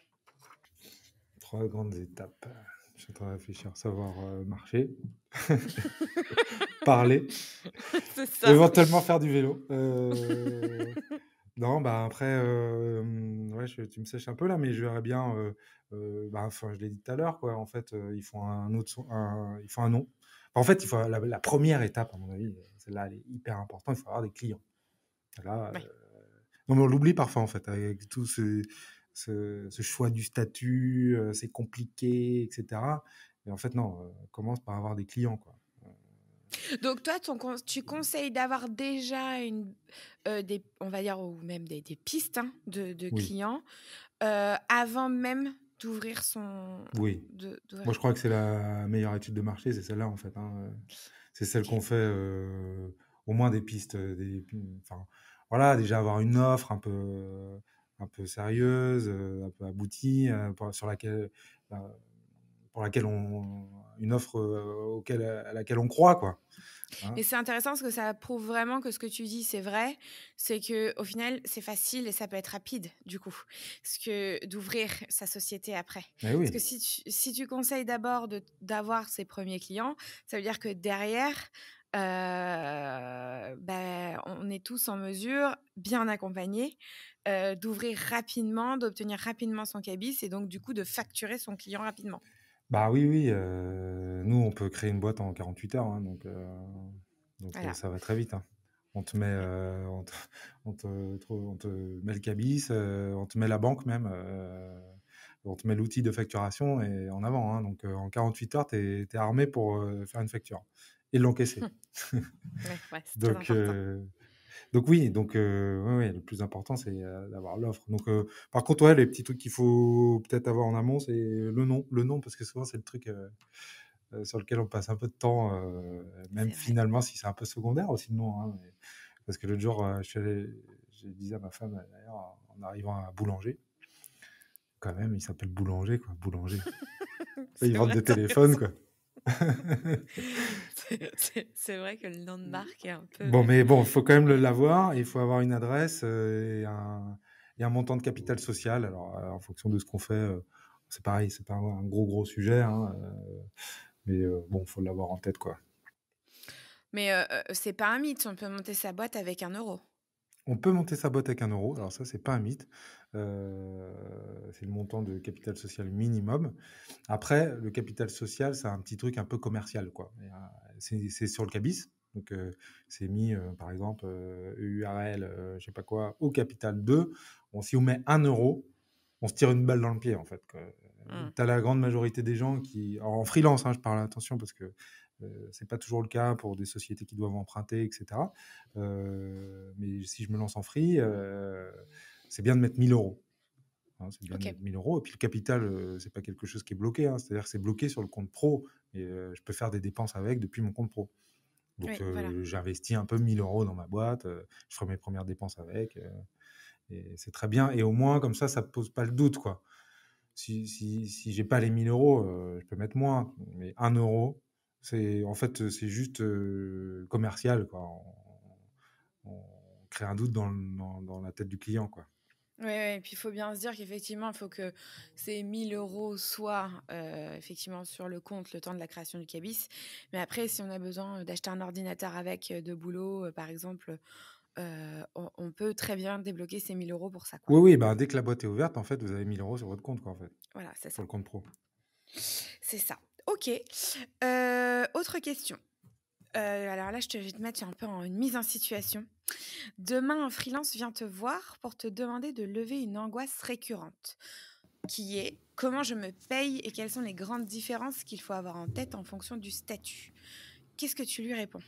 3 grandes étapes. Je suis en train de réfléchir. Savoir, marcher, parler, C'est ça. éventuellement faire du vélo. Non, bah, après, ouais, tu me sèches un peu là, mais je verrais bien, bah, enfin, je l'ai dit tout à l'heure, quoi. En fait, il faut un autre son il faut un nom. En fait, il faut la 1re étape, à mon avis, celle-là, elle est hyper importante, il faut avoir des clients. Là, Ouais. non, mais on l'oublie parfois, en fait, avec tout ce choix du statut, c'est compliqué et cetera. Et en fait, non, commence par avoir des clients, quoi. Donc toi, tu conseilles d'avoir déjà des on va dire ou même des pistes, hein, de Oui, clients, avant même d'ouvrir son oui. d'ouvrir Moi, je crois que c'est la meilleure étude de marché, c'est celle-là, en fait, hein, c'est celle OK. qu'on fait, au moins des pistes, enfin, voilà, déjà avoir une offre un peu sérieuse, un peu aboutie, sur laquelle, bah, pour laquelle une offre, à laquelle on croit, quoi, hein. Mais c'est intéressant parce que ça prouve vraiment que ce que tu dis, c'est vrai. C'est que au final, c'est facile et ça peut être rapide, du coup. Parce que d'ouvrir sa société après. Eh Parce que oui. si tu conseilles d'abord d'avoir ses premiers clients, ça veut dire que derrière, on est tous en mesure, bien accompagnés, d'ouvrir rapidement, d'obtenir rapidement son cabis et donc du coup de facturer son client rapidement. Bah, oui, oui, nous, on peut créer une boîte en 48 heures, hein, Voilà. ça va très vite, hein. On te met, Ouais. on te met le cabis, on te met la banque même, on te met l'outil de facturation et en avant, hein. En 48 heures, tu es armé pour, faire une facture et l'encaisser. Ouais, ouais, c'est très Donc important. heu donc oui, ouais, ouais, le plus important, c'est, d'avoir l'offre. Par contre, ouais, les petits trucs qu'il faut peut-être avoir en amont, c'est le nom. Le nom, parce que souvent, c'est le truc, sur lequel on passe un peu de temps, même C'est vrai. finalement, si c'est un peu secondaire aussi le nom, hein, mais parce que l'autre jour, je disais à ma femme, d'ailleurs, en arrivant à Boulanger, quand même, il s'appelle Boulanger, quoi, Boulanger. Ils C'est vendent vrai, des tu téléphones, raison. quoi. C'est vrai que le nom de marque est un peu, Bon, mais bon, il faut quand même ouais, l'avoir. Il faut avoir une adresse, et un montant de capital social. Alors, en fonction de ce qu'on fait, c'est pareil, c'est pas un gros sujet, hein, mais bon, faut l'avoir en tête, quoi. mais c'est pas un mythe, on peut monter sa boîte avec 1 €. On peut monter sa boîte avec 1 €. Alors ça, c'est pas un mythe. Heu, c'est le montant de capital social minimum. Après, le capital social, c'est un petit truc un peu commercial, quoi. C'est sur le cabis, c'est mis, par exemple, URL, je sais pas quoi, au capital 2. Bon, si on met 1 €, on se tire une balle dans le pied, en fait, quoi. Mmh. Tu as la grande majorité des gens qui en freelance, hein, je parle, attention, parce que, c'est pas toujours le cas pour des sociétés qui doivent emprunter et cetera. Mais si je me lance en free, c'est bien de mettre 1 000 €. Hein, c'est bien de OK. mettre 1 000 € et puis le capital, c'est pas quelque chose qui est bloqué, hein. C'est-à-dire que c'est bloqué sur le compte pro et je peux faire des dépenses avec depuis mon compte pro. Oui, voilà. J'investis un peu 1 000 € dans ma boîte, je ferai mes premières dépenses avec, et c'est très bien et au moins comme ça pose pas le doute, quoi. Si j'ai pas les 1 000 €, je peux mettre moins, mais 1 €, c'est juste, commercial, quoi. On crée un doute dans la tête du client, quoi. Ouais, et puis il faut bien se dire qu'effectivement, il faut que ces 1 000 € soient, effectivement sur le compte le temps de la création du cabis. Mais après, si on a besoin, d'acheter un ordinateur avec, de boulot, par exemple, on peut très bien débloquer ces 1 000 € pour ça, quoi. Oui, oui, bah, dès que la boîte est ouverte, en fait, vous avez 1 000 € sur votre compte, quoi, en fait, Voilà, c'est sur ça. le compte pro. C'est ça. OK. Autre question. Alors là, je vais te mettre un peu en une mise en situation. Demain, un freelance vient te voir pour te demander de lever une angoisse récurrente, qui est: comment je me paye et quelles sont les grandes différences qu'il faut avoir en tête en fonction du statut? Qu'est-ce que tu lui réponds?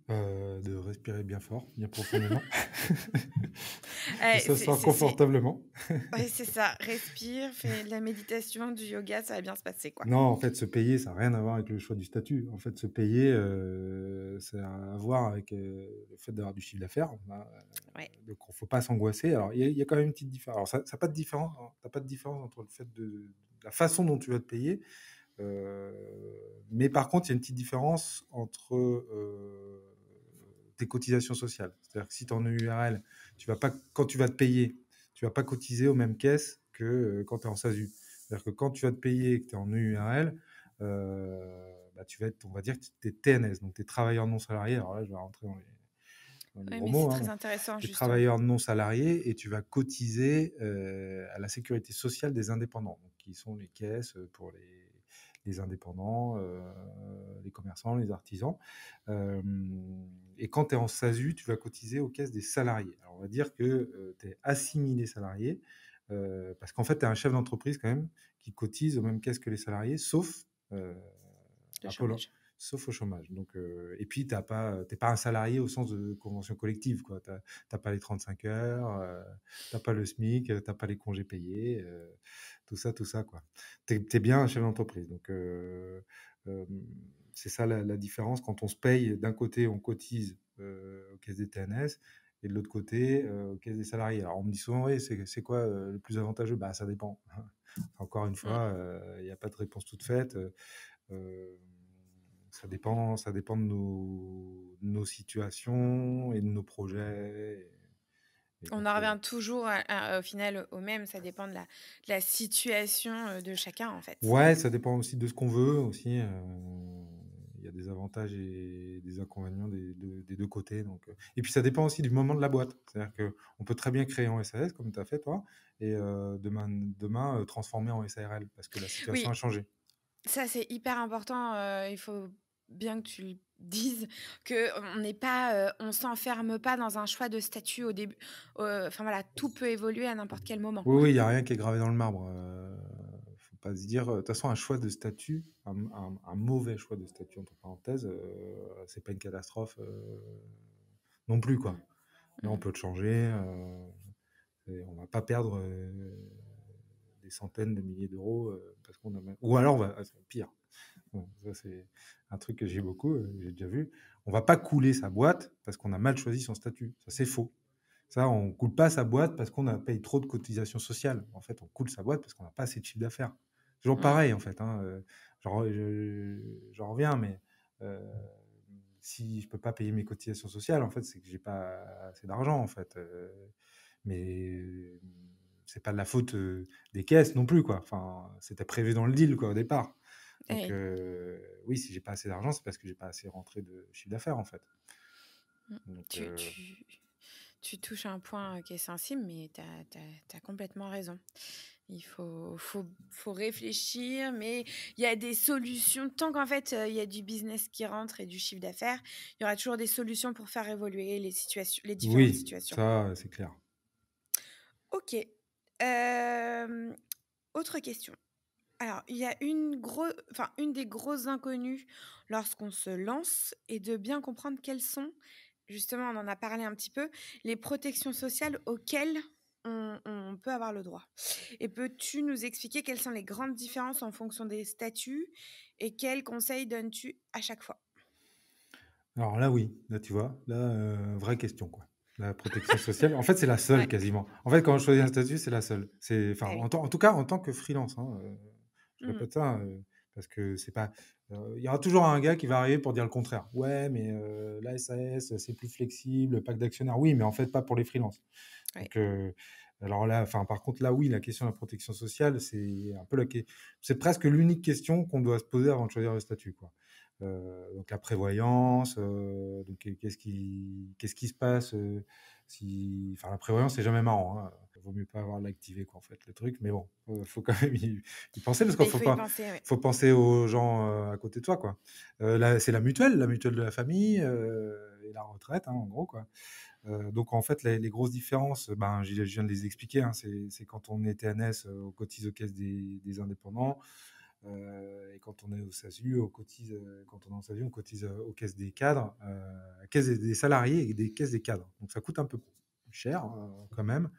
De respirer bien fort, bien profondément, de Eh, s'asseoir confortablement. ouais, c'est ça. Respire, fais de la méditation, du yoga, ça va bien se passer, quoi. Non, en fait, se payer, ça a rien à voir avec le choix du statut. En fait, se payer, ça a à voir avec, le fait d'avoir du chiffre d'affaires. Bah, Ouais. donc il faut pas s'angoisser. Alors il y a quand même une petite différence. Alors ça a pas de différence, tu pas de différence entre le fait de la façon dont tu vas te payer, heu, mais par contre, il y a une petite différence entre, tes cotisations sociales. C'est-à-dire que si tu es en EURL, tu vas pas quand tu vas te payer, tu vas pas cotiser aux mêmes caisses que, quand tu es en SASU. C'est-à-dire que quand tu vas te payer et que tu es en EURL, bah, tu vas être, on va dire que tu es TNS, donc tu es travailleur non salarié. Alors là, je vais rentrer dans les Ouais, gros mais c'est mots, très hein. intéressant, Tu es justement. travailleur non salarié et tu vas cotiser, à la sécurité sociale des indépendants, donc qui sont les caisses, pour les indépendants, les commerçants, les artisans. Et quand tu es en SASU, tu vas cotiser aux caisses des salariés. Alors on va dire que, tu es assimilé salarié, parce qu'en fait, tu es un chef d'entreprise quand même qui cotise aux mêmes caisses que les salariés, sauf, Le à Pôle chômage. sauf au chômage. Donc, et puis tu pas un salarié au sens de convention collective, quoi. Tu pas les 35 heures, tu pas le SMIC, tu pas les congés payés, tout ça, quoi. Tu es bien un chef d'entreprise. Donc, hem, c'est ça la différence. Quand on se paye, d'un côté, on cotise, aux caisses des TNS et de l'autre côté, aux caisses des salariés. Alors on me dit souvent: «Oui, c'est quoi, le plus avantageux?» Bah, ça dépend. Encore une Mmh. fois, il y a pas de réponse toute faite. Hem, ça dépend de nos situations et de nos projets et On donc, en revient toujours au final au même, ça dépend de la situation, de chacun, en fait. ouais, ça dépend aussi de ce qu'on veut aussi, il y a des avantages et des inconvénients des 2 côtés, donc, et puis ça dépend aussi du moment de la boîte. C'est-à-dire qu'on peut très bien créer en SAS comme tu as fait toi et demain, transformer en SARL parce que la situation a Oui, changé. ça, c'est hyper important, il faut bien que tu le dises, qu'on n'est pas, on s'enferme pas dans un choix de statut au début, enfin voilà, tout peut évoluer à n'importe quel moment, Oui, quoi. oui, il y a rien qui est gravé dans le marbre, faut pas se dire, de toute façon un choix de statut, un mauvais choix de statut entre parenthèses, c'est pas une catastrophe, non plus, quoi. Là, on Mmh. peut le changer, et on va pas perdre, des centaines de milliers d'euros, parce qu'on a même ou alors on va c'est pire. Bon, ça c'est un truc que j'ai beaucoup, j'ai déjà vu. On va pas couler sa boîte parce qu'on a mal choisi son statut. Ça, c'est faux. Ça, on coule pas sa boîte parce qu'on a payé trop de cotisations sociales. En fait, on coule sa boîte parce qu'on n'a pas assez de chiffre d'affaires. Toujours Mmh. pareil, en fait, hein, j'en reviens, mais, heu, si je peux pas payer mes cotisations sociales, en fait, c'est que j'ai pas assez d'argent, en fait, mais c'est pas de la faute, des caisses non plus, quoi. Enfin, c'était prévu dans le deal, quoi, au départ. Donc, Eh oui, si j'ai pas assez d'argent, c'est parce que j'ai pas assez rentré de chiffre d'affaires, en fait. oui. Mmh. Donc, Tu touches un point, qui est sensible, mais tu as complètement raison. Il faut réfléchir, mais il y a des solutions. Tant qu'en fait, il y a du business qui rentre et du chiffre d'affaires, il y aura toujours des solutions pour faire évoluer les différentes oui, situations. ça, c'est clair. OK. Autre question. Alors, il y a une des grosses inconnues lorsqu'on se lance est de bien comprendre quelles sont, justement, on en a parlé un petit peu, les protections sociales auxquelles on peut avoir le droit. Et peux-tu nous expliquer quelles sont les grandes différences en fonction des statuts et quels conseils donnes-tu à chaque fois? Alors là, oui, là, tu vois, là, vraie question, quoi. La protection sociale, en fait, c'est la seule Ouais, quasiment. En fait, quand je choisis un statut, c'est la seule. C'est enfin, eh oui. en tout cas, en tant que freelance, hein, je Mmh. répète ça, Parce que c'est pas. Il y aura toujours un gars qui va arriver pour dire le contraire. Ouais, mais la SAS, c'est plus flexible, pacte d'actionnaires. Oui, mais en fait, pas pour les freelances. Ouais. Donc, alors là, enfin, par contre, là, oui, la question de la protection sociale, c'est un peu c'est presque l'unique question qu'on doit se poser avant de choisir le statut, quoi. Donc la prévoyance, donc qu'est-ce qui se passe si, enfin la prévoyance c'est jamais marrant, hein. Vaut mieux pas avoir l'activé quoi en fait le truc, mais bon, faut quand même y penser parce qu'il Mais il faut faut y pas, penser, ouais. faut penser aux gens à côté de toi quoi. Là c'est la mutuelle de la famille et la retraite hein, en gros quoi. Donc en fait les grosses différences, ben je viens de les expliquer, hein, c'est quand on est TNS, on cotise aux caisses des indépendants. Et quand on est au SASU, quand on est en SASU, on cotise aux caisses des cadres, caisses des salariés et des caisses des cadres. Donc ça coûte un peu cher quand même,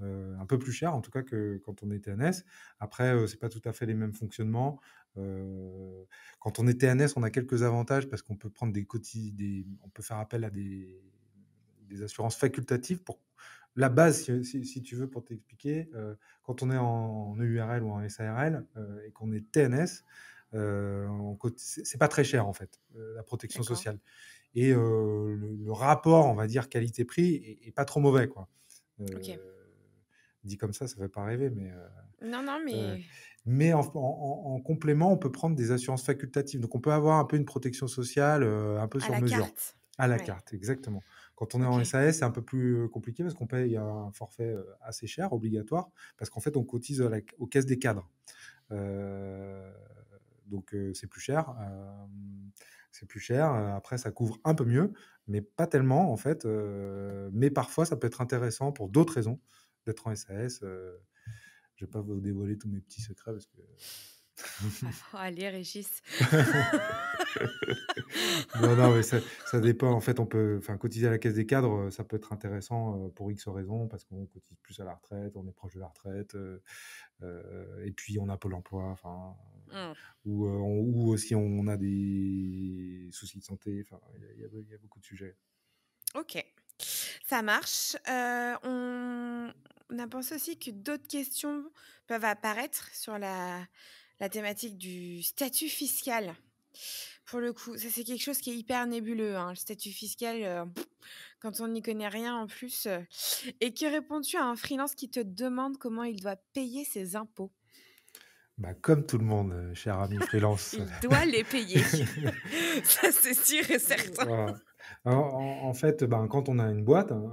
un peu plus cher en tout cas que quand on est TNS. Après, c'est pas tout à fait les mêmes fonctionnements. Quand on est TNS, on a quelques avantages parce qu'on peut prendre on peut faire appel à des assurances facultatives pour la base, si tu veux, pour t'expliquer, quand on est en EURL ou en SARL et qu'on est TNS, c'est pas très cher en fait, la protection D'accord. sociale. Et le rapport, on va dire, qualité-prix est pas trop mauvais, quoi. Ok. Dit comme ça fait pas rêver, Non, non, euh, mais mais en complément, on peut prendre des assurances facultatives. Donc, on peut avoir un peu une protection sociale, un peu à sur la mesure. carte. À la Ouais. carte, exactement. Quand on est en Ok. SAS, c'est un peu plus compliqué parce qu'on paye un forfait assez cher, obligatoire, parce qu'en fait, on cotise aux caisses des cadres. Euh, donc, c'est plus cher. C'est plus cher. Après, ça couvre un peu mieux, mais pas tellement, en fait. Mais parfois, ça peut être intéressant pour d'autres raisons d'être en SAS. Je ne vais pas vous dévoiler tous mes petits secrets parce que Oh, allez, Régis. non, non, mais ça dépend. En fait, enfin, cotiser à la caisse des cadres, ça peut être intéressant pour X raisons, parce qu'on cotise plus à la retraite, on est proche de la retraite, et puis on a Pôle emploi, enfin, Hmm. ou aussi on a des soucis de santé, enfin, il y a beaucoup de sujets. Ok. Ça marche. On a pensé aussi que d'autres questions peuvent apparaître sur la thématique du statut fiscal. Pour le coup, ça c'est quelque chose qui est hyper nébuleux, hein, le statut fiscal, quand on n'y connaît rien en plus. Et que réponds-tu à un freelance qui te demande comment il doit payer ses impôts? Bah, comme tout le monde, cher ami freelance. Il doit les payer. Ça c'est sûr et certain. Voilà. Alors, en fait, ben, quand on a une boîte, hein,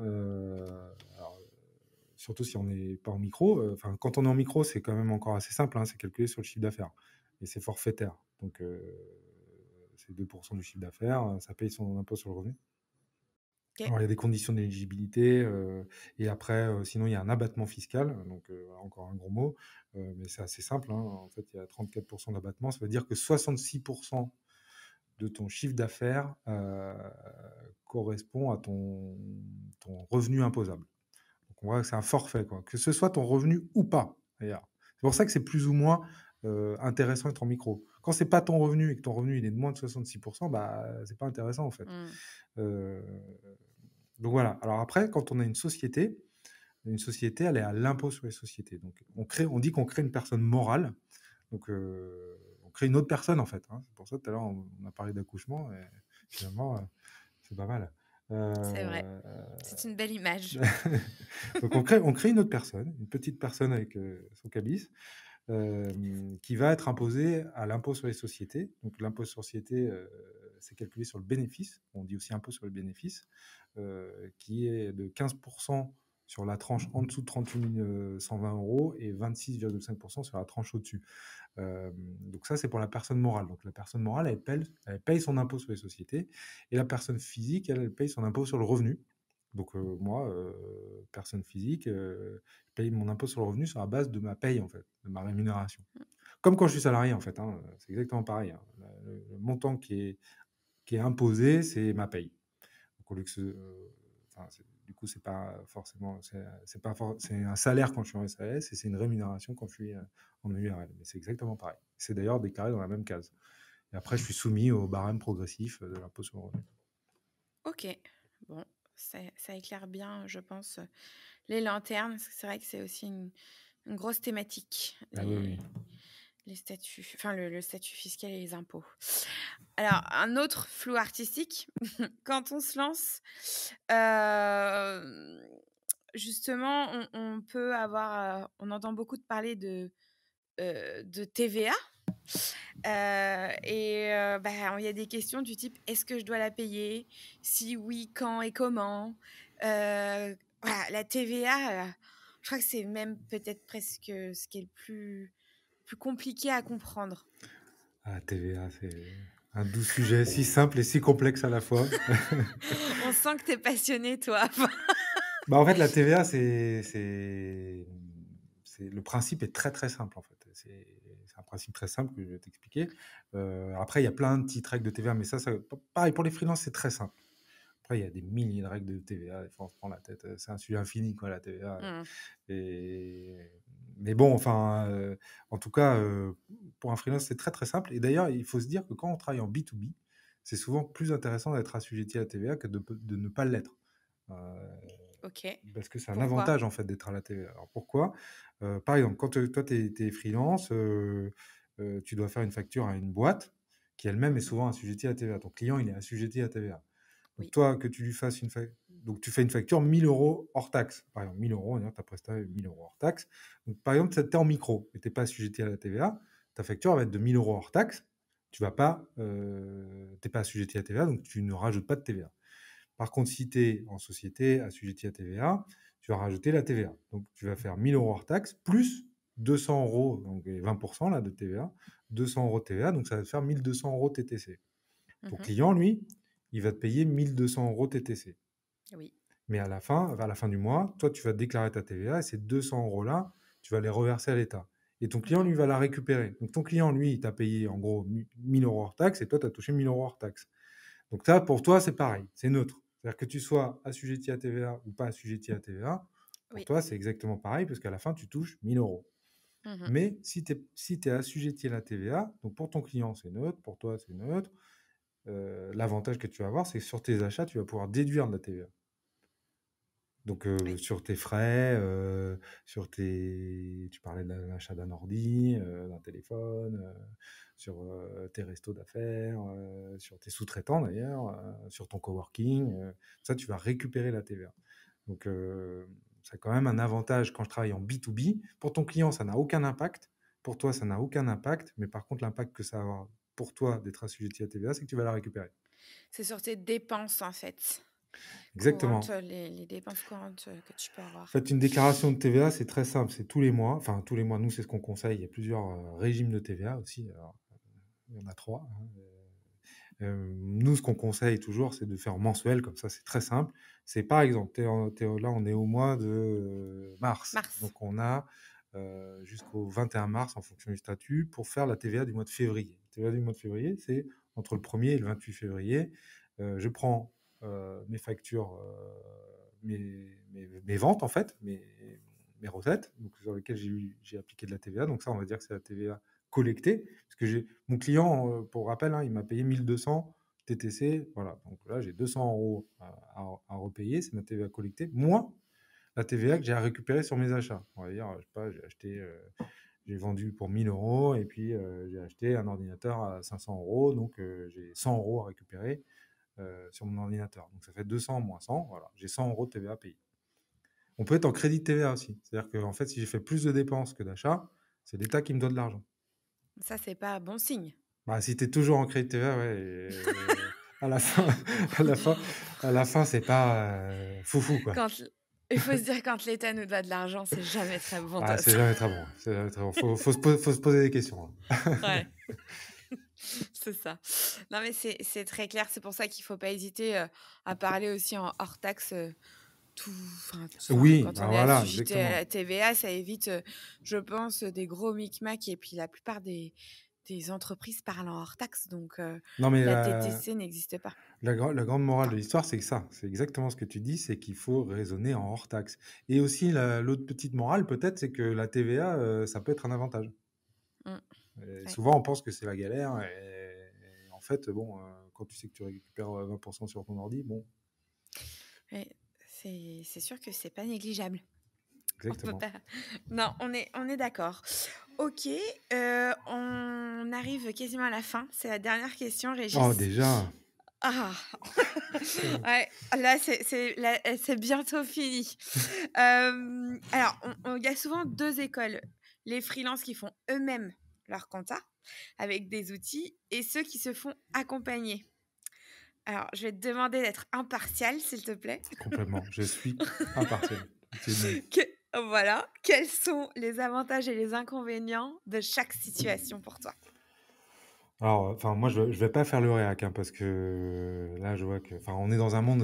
alors, surtout si on n'est pas en micro, enfin, quand on est en micro, c'est quand même encore assez simple, hein, c'est calculé sur le chiffre d'affaires et c'est forfaitaire. Donc, c'est 2% du chiffre d'affaires, ça paye son impôt sur le revenu. Ok. Alors, il y a des conditions d'éligibilité et après, sinon, il y a un abattement fiscal, donc encore un gros mot, mais c'est assez simple, hein. En fait, il y a 34% d'abattement, ça veut dire que 66% de ton chiffre d'affaires correspond à ton revenu imposable. Donc on voit que c'est un forfait, quoi. Que ce soit ton revenu ou pas, d'ailleurs. C'est pour ça que c'est plus ou moins intéressant d'être en micro. Quand c'est pas ton revenu et que ton revenu il est de moins de 66%, bah c'est pas intéressant en fait. Hmm. Euh, donc voilà. Alors après, quand on a une société, elle est à l'impôt sur les sociétés. Donc on dit qu'on crée une personne morale. Donc on crée une autre personne en fait, hein. C'est pour ça tout à l'heure on a parlé d'accouchement et finalement c'est pas mal. C'est vrai. Euh, C'est une belle image. donc on crée une autre personne, une petite personne avec son cabis, qui va être imposée à l'impôt sur les sociétés. Donc l'impôt sur les sociétés, c'est calculé sur le bénéfice. On dit aussi impôt sur le bénéfice, qui est de 15% sur la tranche en dessous de 38 120 euros et 26,5% sur la tranche au-dessus. Donc ça, c'est pour la personne morale. Donc la personne morale, elle paye son impôt sur les sociétés et la personne physique, elle paye son impôt sur le revenu. Donc moi, personne physique, je paye mon impôt sur le revenu sur la base de ma paye, en fait, de ma rémunération. Comme quand je suis salarié, en fait, hein, c'est exactement pareil, hein. Le montant qui est imposé, c'est ma paye. Donc, au lieu que enfin, du coup, c'est pas forcément, c'est un salaire quand je suis en SAS et c'est une rémunération quand je suis en URL. Mais c'est exactement pareil. C'est d'ailleurs déclaré dans la même case. Et après, je suis soumis au barème progressif de l'impôt sur le revenu. Ok. Bon, ça éclaire bien, je pense, les lanternes, parce que c'est vrai que c'est aussi une grosse thématique. Ah oui, oui. les statuts, enfin le statut fiscal et les impôts. Alors, un autre flou artistique, quand on se lance, euh, justement, on peut avoir, on entend beaucoup de parler de TVA. Il y a des questions du type: «Est-ce que je dois la payer? Si oui, quand et comment?» Voilà, la TVA, je crois que c'est même peut-être presque ce qui est le plus compliqué à comprendre. Ah, la TVA, c'est un doux sujet, si simple et si complexe à la fois. On sent que tu es passionné, toi. Bah, en fait, la TVA, le principe est très très simple en fait. C'est un principe très simple que je vais t'expliquer. Après, il y a plein de petites règles de TVA, mais pareil pour les freelances, c'est très simple. Après, il y a des milliers de règles de TVA, des fois on se prend la tête. C'est un sujet infini, quoi, la TVA. Mmh. Et... Mais bon, enfin, en tout cas, pour un freelance, c'est très très simple. Et d'ailleurs, il faut se dire que quand on travaille en B2B, c'est souvent plus intéressant d'être assujetti à la TVA que de ne pas l'être. Euh, OK. Parce que c'est un Pourquoi? avantage en fait d'être à la TVA. Alors pourquoi? Par exemple, quand toi tu es freelance, tu dois faire une facture à une boîte qui elle-même est souvent assujettie à la TVA. Ton client, il est assujetti à la TVA. Donc Oui. toi, que tu lui fasses donc tu fais une facture 1000 euros hors taxe. Par exemple, 1000 euros, ta prestat est 1000 euros hors taxe. Donc par exemple, tu es en micro et tu n'es pas assujetti à la TVA, ta facture va être de 1000 euros hors taxe. Tu vas pas, t'es pas assujetti à la TVA, donc tu ne rajoutes pas de TVA. Par contre, si tu es en société assujetti à TVA, tu vas rajouter la TVA. Donc, tu vas faire 1000 euros hors taxe plus 200 euros, donc 20% là, de TVA, 200 euros de TVA, donc ça va te faire 1200 euros TTC. Ton Mmh. client, lui, il va te payer 1200 euros TTC. Oui. Mais à la fin du mois, toi, tu vas déclarer ta TVA et ces 200 euros-là, tu vas les reverser à l'État. Et ton client, Mmh. lui, va la récupérer. Donc, ton client, lui, il t'a payé en gros 1000 euros hors taxe et toi, tu as touché 1000 euros hors taxe. Donc ça, pour toi, c'est pareil, c'est neutre. C'est-à-dire que tu sois assujetti à TVA ou pas assujetti à TVA, pour Oui. toi, c'est exactement pareil, parce qu'à la fin, tu touches 1000 euros. Mmh. Mais si tu es assujetti à la TVA, donc pour ton client, c'est neutre, pour toi, c'est neutre. L'avantage que tu vas avoir, c'est que sur tes achats, tu vas pouvoir déduire de la TVA. Donc Oui. sur tes frais, tu parlais de l'achat d'un ordi, d'un téléphone, sur tes restos d'affaires, sur tes sous-traitants d'ailleurs, sur ton coworking, ça tu vas récupérer la TVA. Donc ça a quand même un avantage quand je travaille en B2B. Pour ton client, ça n'a aucun impact. Pour toi, ça n'a aucun impact. Mais par contre, l'impact que ça va avoir pour toi d'être assujetti à TVA, c'est que tu vas la récupérer. C'est sur tes dépenses, en fait, courantes, Exactement. les dépenses courantes, que tu peux En avoir. fait, une déclaration de TVA, c'est très simple, c'est tous les mois. Enfin, tous les mois, nous, c'est ce qu'on conseille. Il y a plusieurs régimes de TVA aussi. Alors, il y en a trois, hein. Nous, ce qu'on conseille toujours, c'est de faire mensuel, comme ça, c'est très simple. C'est par exemple, là, on est au mois de mars. Mars. Donc, on a jusqu'au 21 mars, en fonction du statut, pour faire la TVA du mois de février. La TVA du mois de février, c'est entre le 1er et le 28 février. Je prends mes factures, mes ventes, en fait, mes recettes, donc, sur lesquelles j'ai appliqué de la TVA. Donc, ça, on va dire que c'est la TVA collectée. Parce que mon client, pour rappel, hein, il m'a payé 1200 TTC. Voilà. Donc là, j'ai 200 euros à repayer. C'est ma TVA collectée. Moins la TVA que j'ai à récupérer sur mes achats. On va dire, je sais pas, j'ai vendu pour 1000 euros et puis j'ai acheté un ordinateur à 500 euros. Donc j'ai 100 euros à récupérer sur mon ordinateur. Donc ça fait 200 moins 100. Voilà. J'ai 100 euros de TVA à payer. On peut être en crédit de TVA aussi. C'est-à-dire que en fait, si j'ai fait plus de dépenses que d'achats, c'est l'État qui me doit de l'argent. Ça, c'est pas bon signe. Bah, si tu es toujours en crédit TVA, ouais, à la fin, à la fin, à la fin, c'est pas foufou, quoi. Quand il faut se dire, quand l'État nous doit de l'argent, c'est jamais très bon Ah, c'est tos. jamais très bon. C'est jamais très bon. Faut se poser des questions, hein. Ouais, c'est ça. Non, mais c'est très clair. C'est pour ça qu'il faut pas hésiter, à parler aussi en hors taxe, Oui, quand bah on est voilà, assujetti à exactement. la TVA, ça évite, je pense, des gros micmacs et puis la plupart des entreprises parlent en hors taxe, donc Non, mais la TTC n'existe pas. la grande morale de l'histoire, c'est ça. C'est exactement ce que tu dis, c'est qu'il faut raisonner en hors taxe. Et aussi, l'autre petite morale, peut-être, c'est que la TVA, ça peut être un avantage. Mmh. Et Ouais. souvent, on pense que c'est la galère. Et en fait, bon, quand tu sais que tu récupères 20% sur ton ordi, bon, Ouais, c'est sûr que c'est pas négligeable. On peut exactement. pas. Non, on est d'accord. Ok, on arrive quasiment à la fin. C'est la dernière question, Oh, Régis. déjà. Ah, Euh, ouais, là, c'est bientôt fini. Alors, il y a souvent deux écoles. Les freelances qui font eux-mêmes leur compta avec des outils et ceux qui se font accompagner. Alors, je vais te demander d'être impartial, s'il te plaît. Complètement. Je suis impartial. Tu es nul. Voilà. Quels sont les avantages et les inconvénients de chaque situation pour toi? Alors, enfin, moi, je vais pas faire le réac, hein, parce que là, je vois que, enfin, on est dans un monde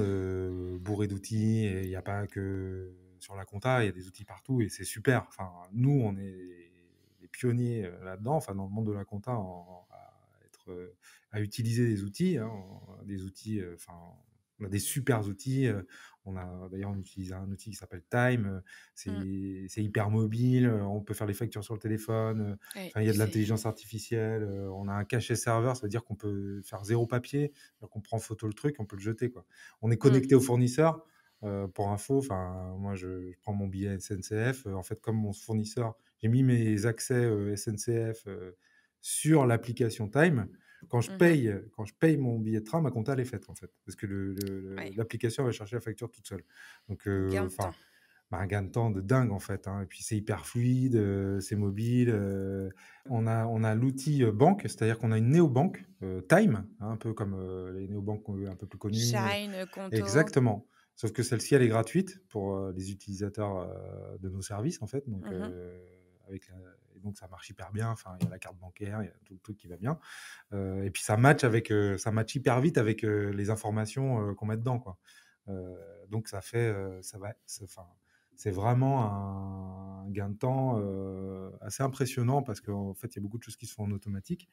bourré d'outils et il n'y a pas que sur la compta, il y a des outils partout et c'est super. Enfin, nous, on est les pionniers là-dedans, enfin, dans le monde de la compta, à utiliser des outils, hein, des outils, enfin, on a des super outils. D'ailleurs, on utilise un outil qui s'appelle Time. Mm. C'est hyper mobile. On peut faire les factures sur le téléphone. Ouais, Enfin, il y a de l'intelligence artificielle. On a un cachet serveur, ça veut dire qu'on peut faire zéro papier. C'est-à-dire qu'on prend photo le truc, on peut le jeter, quoi. On est Mm. connecté au fournisseur. Pour info, enfin, moi, je prends mon billet SNCF. En fait, comme mon fournisseur, j'ai mis mes accès SNCF sur l'application Time. Mhm. Quand je paye mon billet de train, ma compta elle est faite en fait, parce que Ouais, l'application va chercher la facture toute seule. Donc, gain de temps. enfin, un gain de temps de dingue en fait, hein. Et puis c'est hyper fluide, c'est mobile. On a l'outil banque, c'est-à-dire qu'on a une néobanque Time, hein, un peu comme les néobanques un peu plus connues. Shine, Conto. Exactement. Sauf que celle-ci, elle est gratuite pour les utilisateurs de nos services, en fait. Donc, Mhm. et donc, ça marche hyper bien. Enfin, il y a la carte bancaire, il y a tout le truc qui va bien. Et puis, ça match hyper vite avec les informations qu'on met dedans, quoi. Donc, enfin, c'est vraiment un gain de temps assez impressionnant parce qu'en fait, il y a beaucoup de choses qui se font en automatique.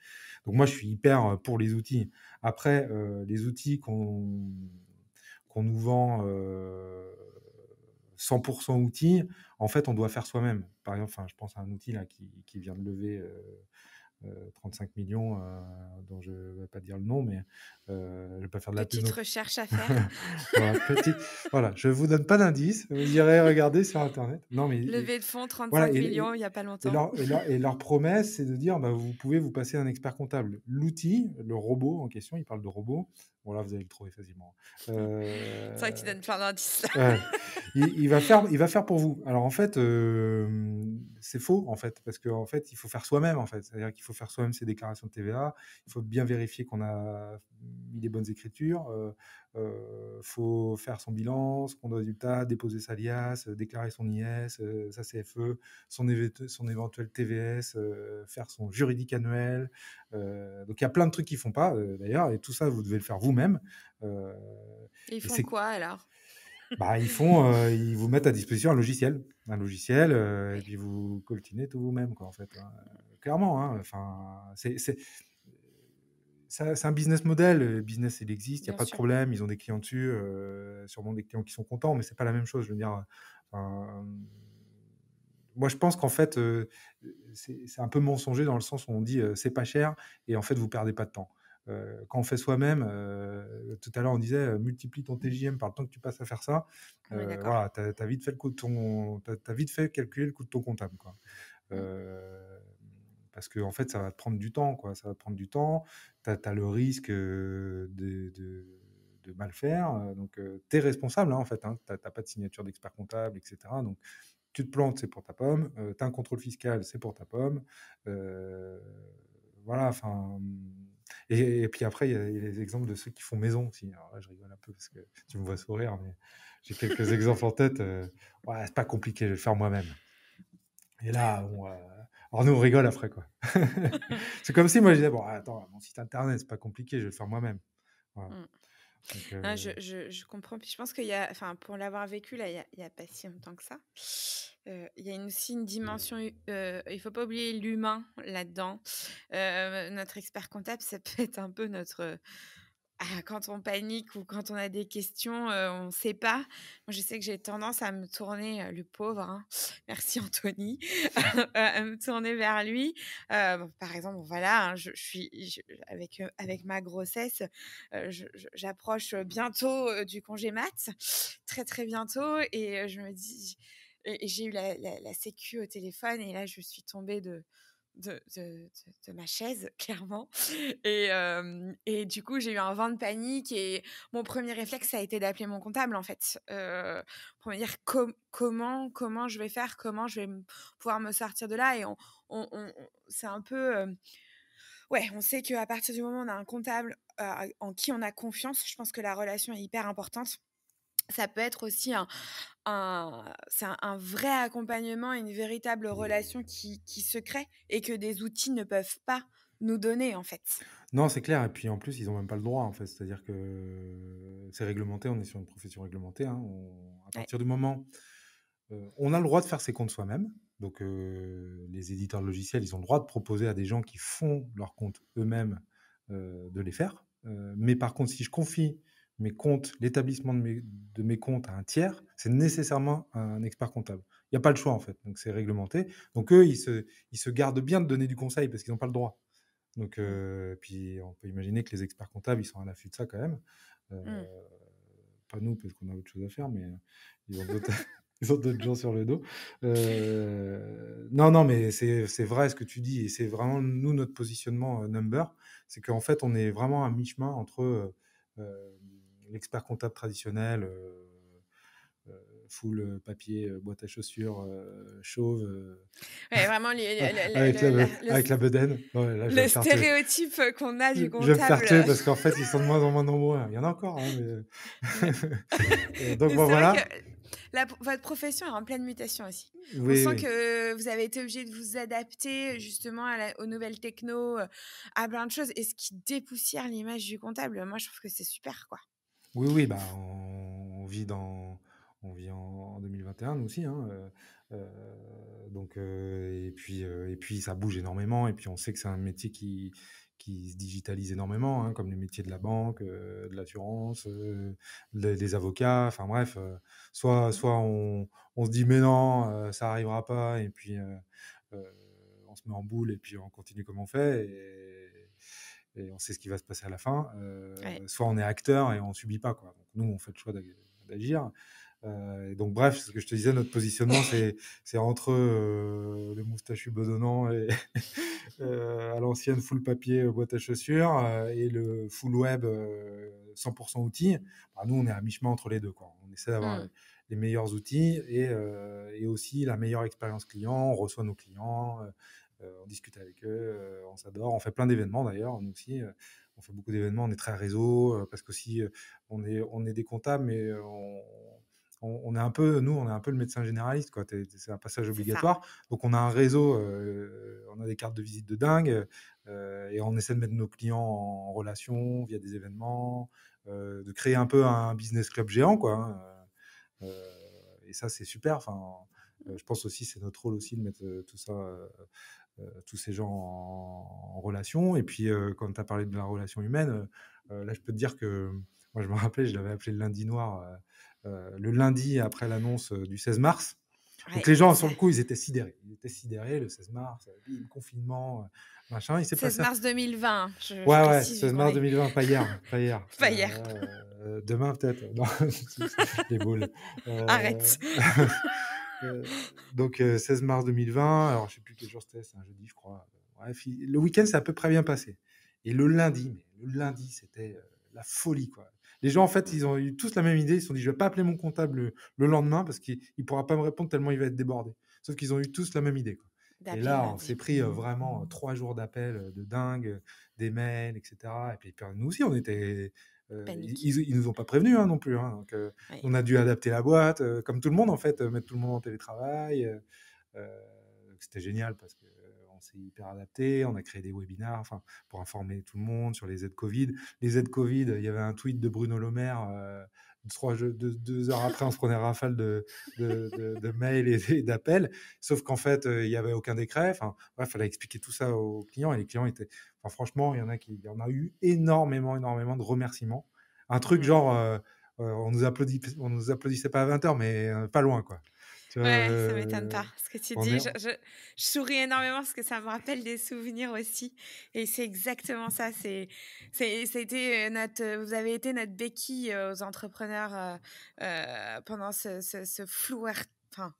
Donc, moi, je suis hyper pour les outils. Après, les outils qu'on nous vend 100% outils, en fait, on doit faire soi-même. Par exemple, enfin, je pense à un outil là qui vient de lever 35 millions, dont je ne vais pas dire le nom, mais je ne vais pas faire de la pub. Petite recherche à faire. Voilà, voilà, je ne vous donne pas d'indice, vous irez regarder sur Internet. Non, mais Levée de fonds, voilà, 35 millions, il n'y a pas et longtemps. leur promesse, c'est de dire, bah, vous pouvez vous passer un expert comptable. L'outil, le robot en question, il parle de robot. Bon, là, vous allez le trouver facilement. C'est vrai que tu donnes plein d'indices là. Ouais. Il va faire pour vous. Alors en fait, c'est faux en fait, parce qu'en fait, il faut faire soi-même en fait. C'est-à-dire qu'il faut faire soi-même ses déclarations de TVA. Il faut bien vérifier qu'on a mis les bonnes écritures. Faut faire son bilan, son compte de résultat, déposer sa liasse, déclarer son IS, sa CFE, son éventuel TVS, faire son juridique annuel. Donc il y a plein de trucs qu'ils font pas d'ailleurs, et tout ça vous devez le faire vous-même. Euh, Et ils et font c'est quoi alors? bah, ils vous mettent à disposition un logiciel, et Ouais, puis vous coltinez tout vous-même, quoi, en fait, hein. Clairement, hein, enfin, c'est un business model. Le business, il existe, il n'y a bien pas de sûr. problème. Ils ont des clients dessus, sûrement des clients qui sont contents, mais c'est pas la même chose. Je veux dire, enfin, moi, je pense qu'en fait, c'est un peu mensonger dans le sens où on dit c'est pas cher et en fait, vous perdez pas de temps. Quand on fait soi-même, tout à l'heure, on disait multiplie ton TJM par le temps que tu passes à faire ça. On est d'accord. Voilà, tu as vite fait le coût de t'as vite fait calculer le coût de ton comptable, quoi. Mm. Parce que en fait, ça va te prendre du temps, quoi. Ça va te prendre du temps. Tu as le risque de mal faire. Donc, tu es responsable, hein, en fait. Hein. Tu n'as pas de signature d'expert comptable, etc. Donc, tu te plantes, c'est pour ta pomme. Tu as un contrôle fiscal, c'est pour ta pomme. Euh, voilà, enfin. Et puis après, il y a les exemples de ceux qui font maison aussi. Alors là, je rigole un peu parce que tu me vois sourire, mais j'ai quelques exemples en tête. Ouais, c'est pas compliqué, je vais le faire moi-même. Et là, alors nous, on rigole après, quoi. C'est comme si moi, je disais, bon, attends, mon site internet, c'est pas compliqué, je vais le faire moi-même. Voilà. Mm. Donc, Ah, je comprends. Puis je pense qu'il y a, enfin, pour l'avoir vécu là, il y a pas si longtemps que ça, il y a aussi une dimension. Il faut pas oublier l'humain là-dedans. Notre expert comptable, ça peut être un peu notre. Quand on panique ou quand on a des questions, on ne sait pas. Moi, je sais que j'ai tendance à me tourner, le pauvre, hein, merci Anthony, à me tourner vers lui. Bon, par exemple, voilà, hein, avec ma grossesse, j'approche bientôt du congé mat, très, très bientôt, et je me dis, et j'ai eu la sécu au téléphone, et là, je suis tombée de ma chaise, clairement. Et du coup, j'ai eu un vent de panique et mon premier réflexe, ça a été d'appeler mon comptable, en fait, pour me dire comment je vais faire, comment je vais pouvoir me sortir de là. Et c'est un peu... ouais, on sait qu'à partir du moment où on a un comptable en qui on a confiance, je pense que la relation est hyper importante. Ça peut être aussi c'est un vrai accompagnement, une véritable relation qui se crée et que des outils ne peuvent pas nous donner, en fait. Non, c'est clair et puis en plus, ils ont même pas le droit, en fait. C'est-à-dire que c'est réglementé, on est sur une profession réglementée, hein. À Ouais. partir du moment, on a le droit de faire ses comptes soi-même. Donc, les éditeurs de logiciels, ils ont le droit de proposer à des gens qui font leurs comptes eux-mêmes, de les faire. Mais par contre, si je confie mes comptes, l'établissement de mes comptes à un tiers, c'est nécessairement un expert comptable. Il y a pas le choix, en fait, donc c'est réglementé. Donc eux, ils se gardent bien de donner du conseil parce qu'ils ont pas le droit. Donc, Mmh. puis on peut imaginer que les experts comptables, ils sont à l'affût de ça quand même. Heu, Mmh. Pas nous, parce qu'on a autre chose à faire, mais ils ont d'autres ils ont d'autres gens sur le dos. Non, non, mais c'est vrai ce que tu dis et c'est vraiment nous, notre positionnement, Number. C'est qu'en fait, on est vraiment à mi-chemin entre, l'expert comptable traditionnel, heu, full, papier, boîte à chaussures, chauve, Ouais, vraiment avec la la avec la bedaine. Ouais, là, je vais le me faire tuer. stéréotype qu'on a du Je vais me faire comptable. tuer parce qu'en fait, ils sont de moins en moins nombreux, hein. Il y en a encore, hein, mais Ouais. donc Mais bon, c'est vrai que voilà. votre profession est en pleine mutation aussi. On Oui, sent oui. que vous avez été obligé de vous adapter justement aux nouvelles techno, à plein de choses et ce qui dépoussière l'image du comptable. Moi, je trouve que c'est super, quoi. Oui, oui, bah, on vit en 2021 nous aussi, hein, donc et puis ça bouge énormément et puis on sait que c'est un métier qui se digitalise énormément, hein, comme les métiers de la banque, de l'assurance, des avocats, enfin bref, Mmh. soit on se dit: «Mais non, ça arrivera pas» et puis, heu, on se met en boule et puis on continue comme on fait et on sait ce qui va se passer à la fin. Ouais. Soit on est acteur et on subit pas, quoi. Donc nous, on fait le choix d'agir. Et donc bref, ce que je te disais, notre positionnement, c'est entre le moustachu bedonnant et à l'ancienne full papier, boîte à chaussures, et le full web, 100% outils. Bah, nous, on est à mi-chemin entre les deux, quoi. On essaie d'avoir Mmh. les meilleurs outils et aussi la meilleure expérience client. On reçoit nos clients, on discute avec eux, on s'adore. On fait plein d'événements d'ailleurs, nous aussi. On fait beaucoup d'événements, on est très réseau, parce qu'aussi, on est des comptables, mais on est un peu, nous, on est un peu le médecin généraliste, quoi. C'est un passage C'est ça. obligatoire. Donc on a un réseau, on a des cartes de visite de dingue, et on essaie de mettre nos clients en relation via des événements, de créer un peu un business club géant, quoi, hein. Et ça, c'est super. Enfin, je pense aussi, c'est notre rôle aussi de mettre tout ça, tous ces gens en relation. Et puis, quand tu as parlé de la relation humaine, là, je peux te dire que moi, je me rappelais, je l'avais appelé le lundi noir, le lundi après l'annonce du 16 mars. Donc Ouais, les gens, ça sur le coup, ils étaient sidérés. Ils étaient sidérés, le 16 mars, bim, confinement, machin. Il s'est 16 passé... mars 2020, je Ouais, ouais, précise vu 16 qu'on mars est 2020, pas hier, pas hier. pas hier. Demain peut-être. Non, les boules. Arrête. Donc 16 mars 2020, alors je sais plus quel jour c'était, c'est un jeudi, je crois. Bref, le week-end s'est à peu près bien passé. Et le lundi, c'était la folie, quoi. Les gens, en fait, Mmh. ils ont eu tous la même idée. Ils se sont dit, je vais pas appeler mon comptable le lendemain parce qu'il pourra pas me répondre tellement il va être débordé. Sauf qu'ils ont eu tous la même idée, quoi. Et D'appeler le là, on lundi. s'est pris vraiment 3 jours d'appels de dingue, des mails, etc. Et puis nous aussi, on était... Panique. ils nous ont pas prévenus, hein, non plus, hein. Donc, Ouais. on a dû adapter la boîte, comme tout le monde, en fait, mettre tout le monde en télétravail. Euh, C'était génial parce que on s'est hyper adapté, on a créé des webinars, enfin, pour informer tout le monde sur les aides Covid. Les aides Covid, il y avait un tweet de Bruno Le Maire, 2 heures après, on se prenait rafale de mails et d'appels, sauf qu'en fait, il n'y avait aucun décret. Enfin, bref, il fallait expliquer tout ça aux clients et les clients étaient... Enfin, franchement, il y en a eu énormément, énormément de remerciements. Un truc Mmh. genre, on nous applaudissait pas à 20h, mais pas loin, quoi. Tu vois, Ouais, ça m'étonne pas ce que tu on dis. est, Je souris énormément parce que ça me rappelle des souvenirs aussi et c'est exactement ça. C'était vous avez été notre béquille aux entrepreneurs pendant ce flou, enfin,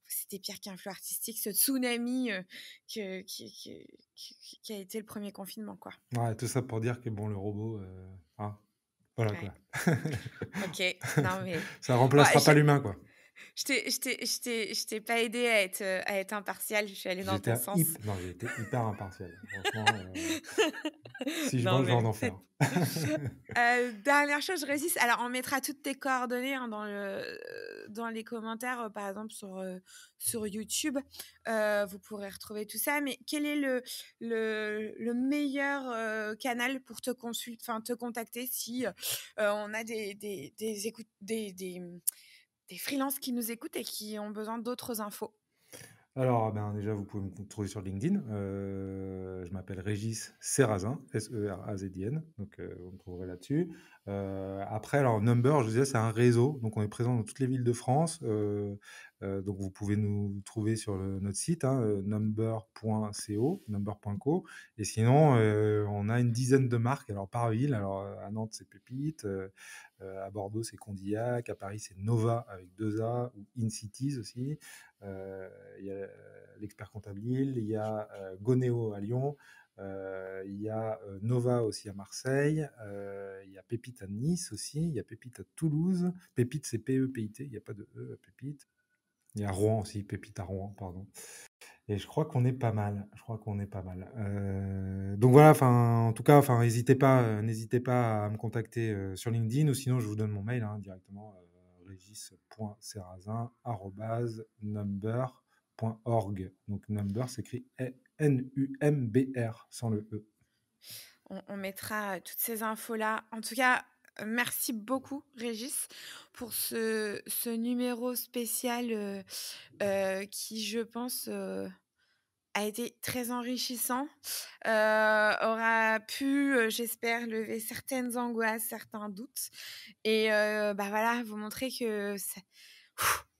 c'était pire qu'un flou artistique, ce tsunami qui a été le premier confinement, quoi. Ouais, tout ça pour dire que bon, le robot, hein, voilà Ouais. quoi. Ok, non mais Ça bon, remplacera pas l'humain, quoi. je t'ai pas aidé à être impartiale. Je suis allée dans J'étais ton sens. non, j'ai été hyper impartial. Franchement, si je Non vends, je vais mais en enfer. dernière chose, je résiste. Alors, on mettra toutes tes coordonnées hein, dans les commentaires, par exemple sur YouTube. Vous pourrez retrouver tout ça. Mais quel est le meilleur canal pour te contacter si on a des freelances qui nous écoutent et qui ont besoin d'autres infos? Alors, ben, déjà, vous pouvez me trouver sur LinkedIn. Je m'appelle Régis Serrazin, Serazin. Donc, vous me trouverez là-dessus. Après, alors, Number, je disais, c'est un réseau. Donc, on est présent dans toutes les villes de France. Donc, vous pouvez nous trouver sur notre site, hein, number.co, number.co. Et sinon, on a une dizaine de marques. Alors, par ville, alors, à Nantes, c'est Pépite. À Bordeaux, c'est Condillac. À Paris, c'est Nova avec 2A ou InCities aussi. Il y a l'expert comptable Lille, il y a Goneo à Lyon, il y a Nova aussi à Marseille, il y a Pépite à Nice aussi, il y a Pépite à Toulouse. Pépite, c'est P-E-P-I-T, il n'y a pas de E à Pépite. Il y a Rouen aussi, Pépite à Rouen, pardon. Et je crois qu'on est pas mal. Donc voilà, en tout cas, n'hésitez pas à me contacter sur LinkedIn ou sinon je vous donne mon mail hein, directement regis.serrazin@number.org. Donc number s'écrit N-U-M-B-R sans le E. On mettra toutes ces infos-là. En tout cas, merci beaucoup, Régis, pour ce numéro spécial qui, je pense, a été très enrichissant, aura pu, j'espère, lever certaines angoisses, certains doutes et bah, voilà, vous montrer que ça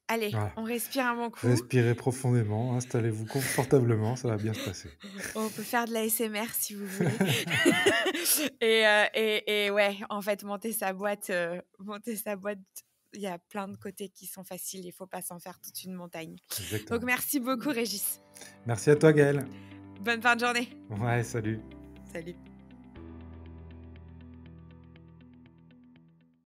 allez, Voilà. on respire un bon coup. Respirez profondément, installez-vous confortablement, ça va bien se passer. On peut faire de l'ASMR si vous voulez. Et ouais, en fait, monter sa boîte, il y a plein de côtés qui sont faciles, il faut pas s'en faire toute une montagne. Exactement. Donc merci beaucoup Régis. Merci à toi Gaëlle. Bonne fin de journée. Ouais, salut. Salut.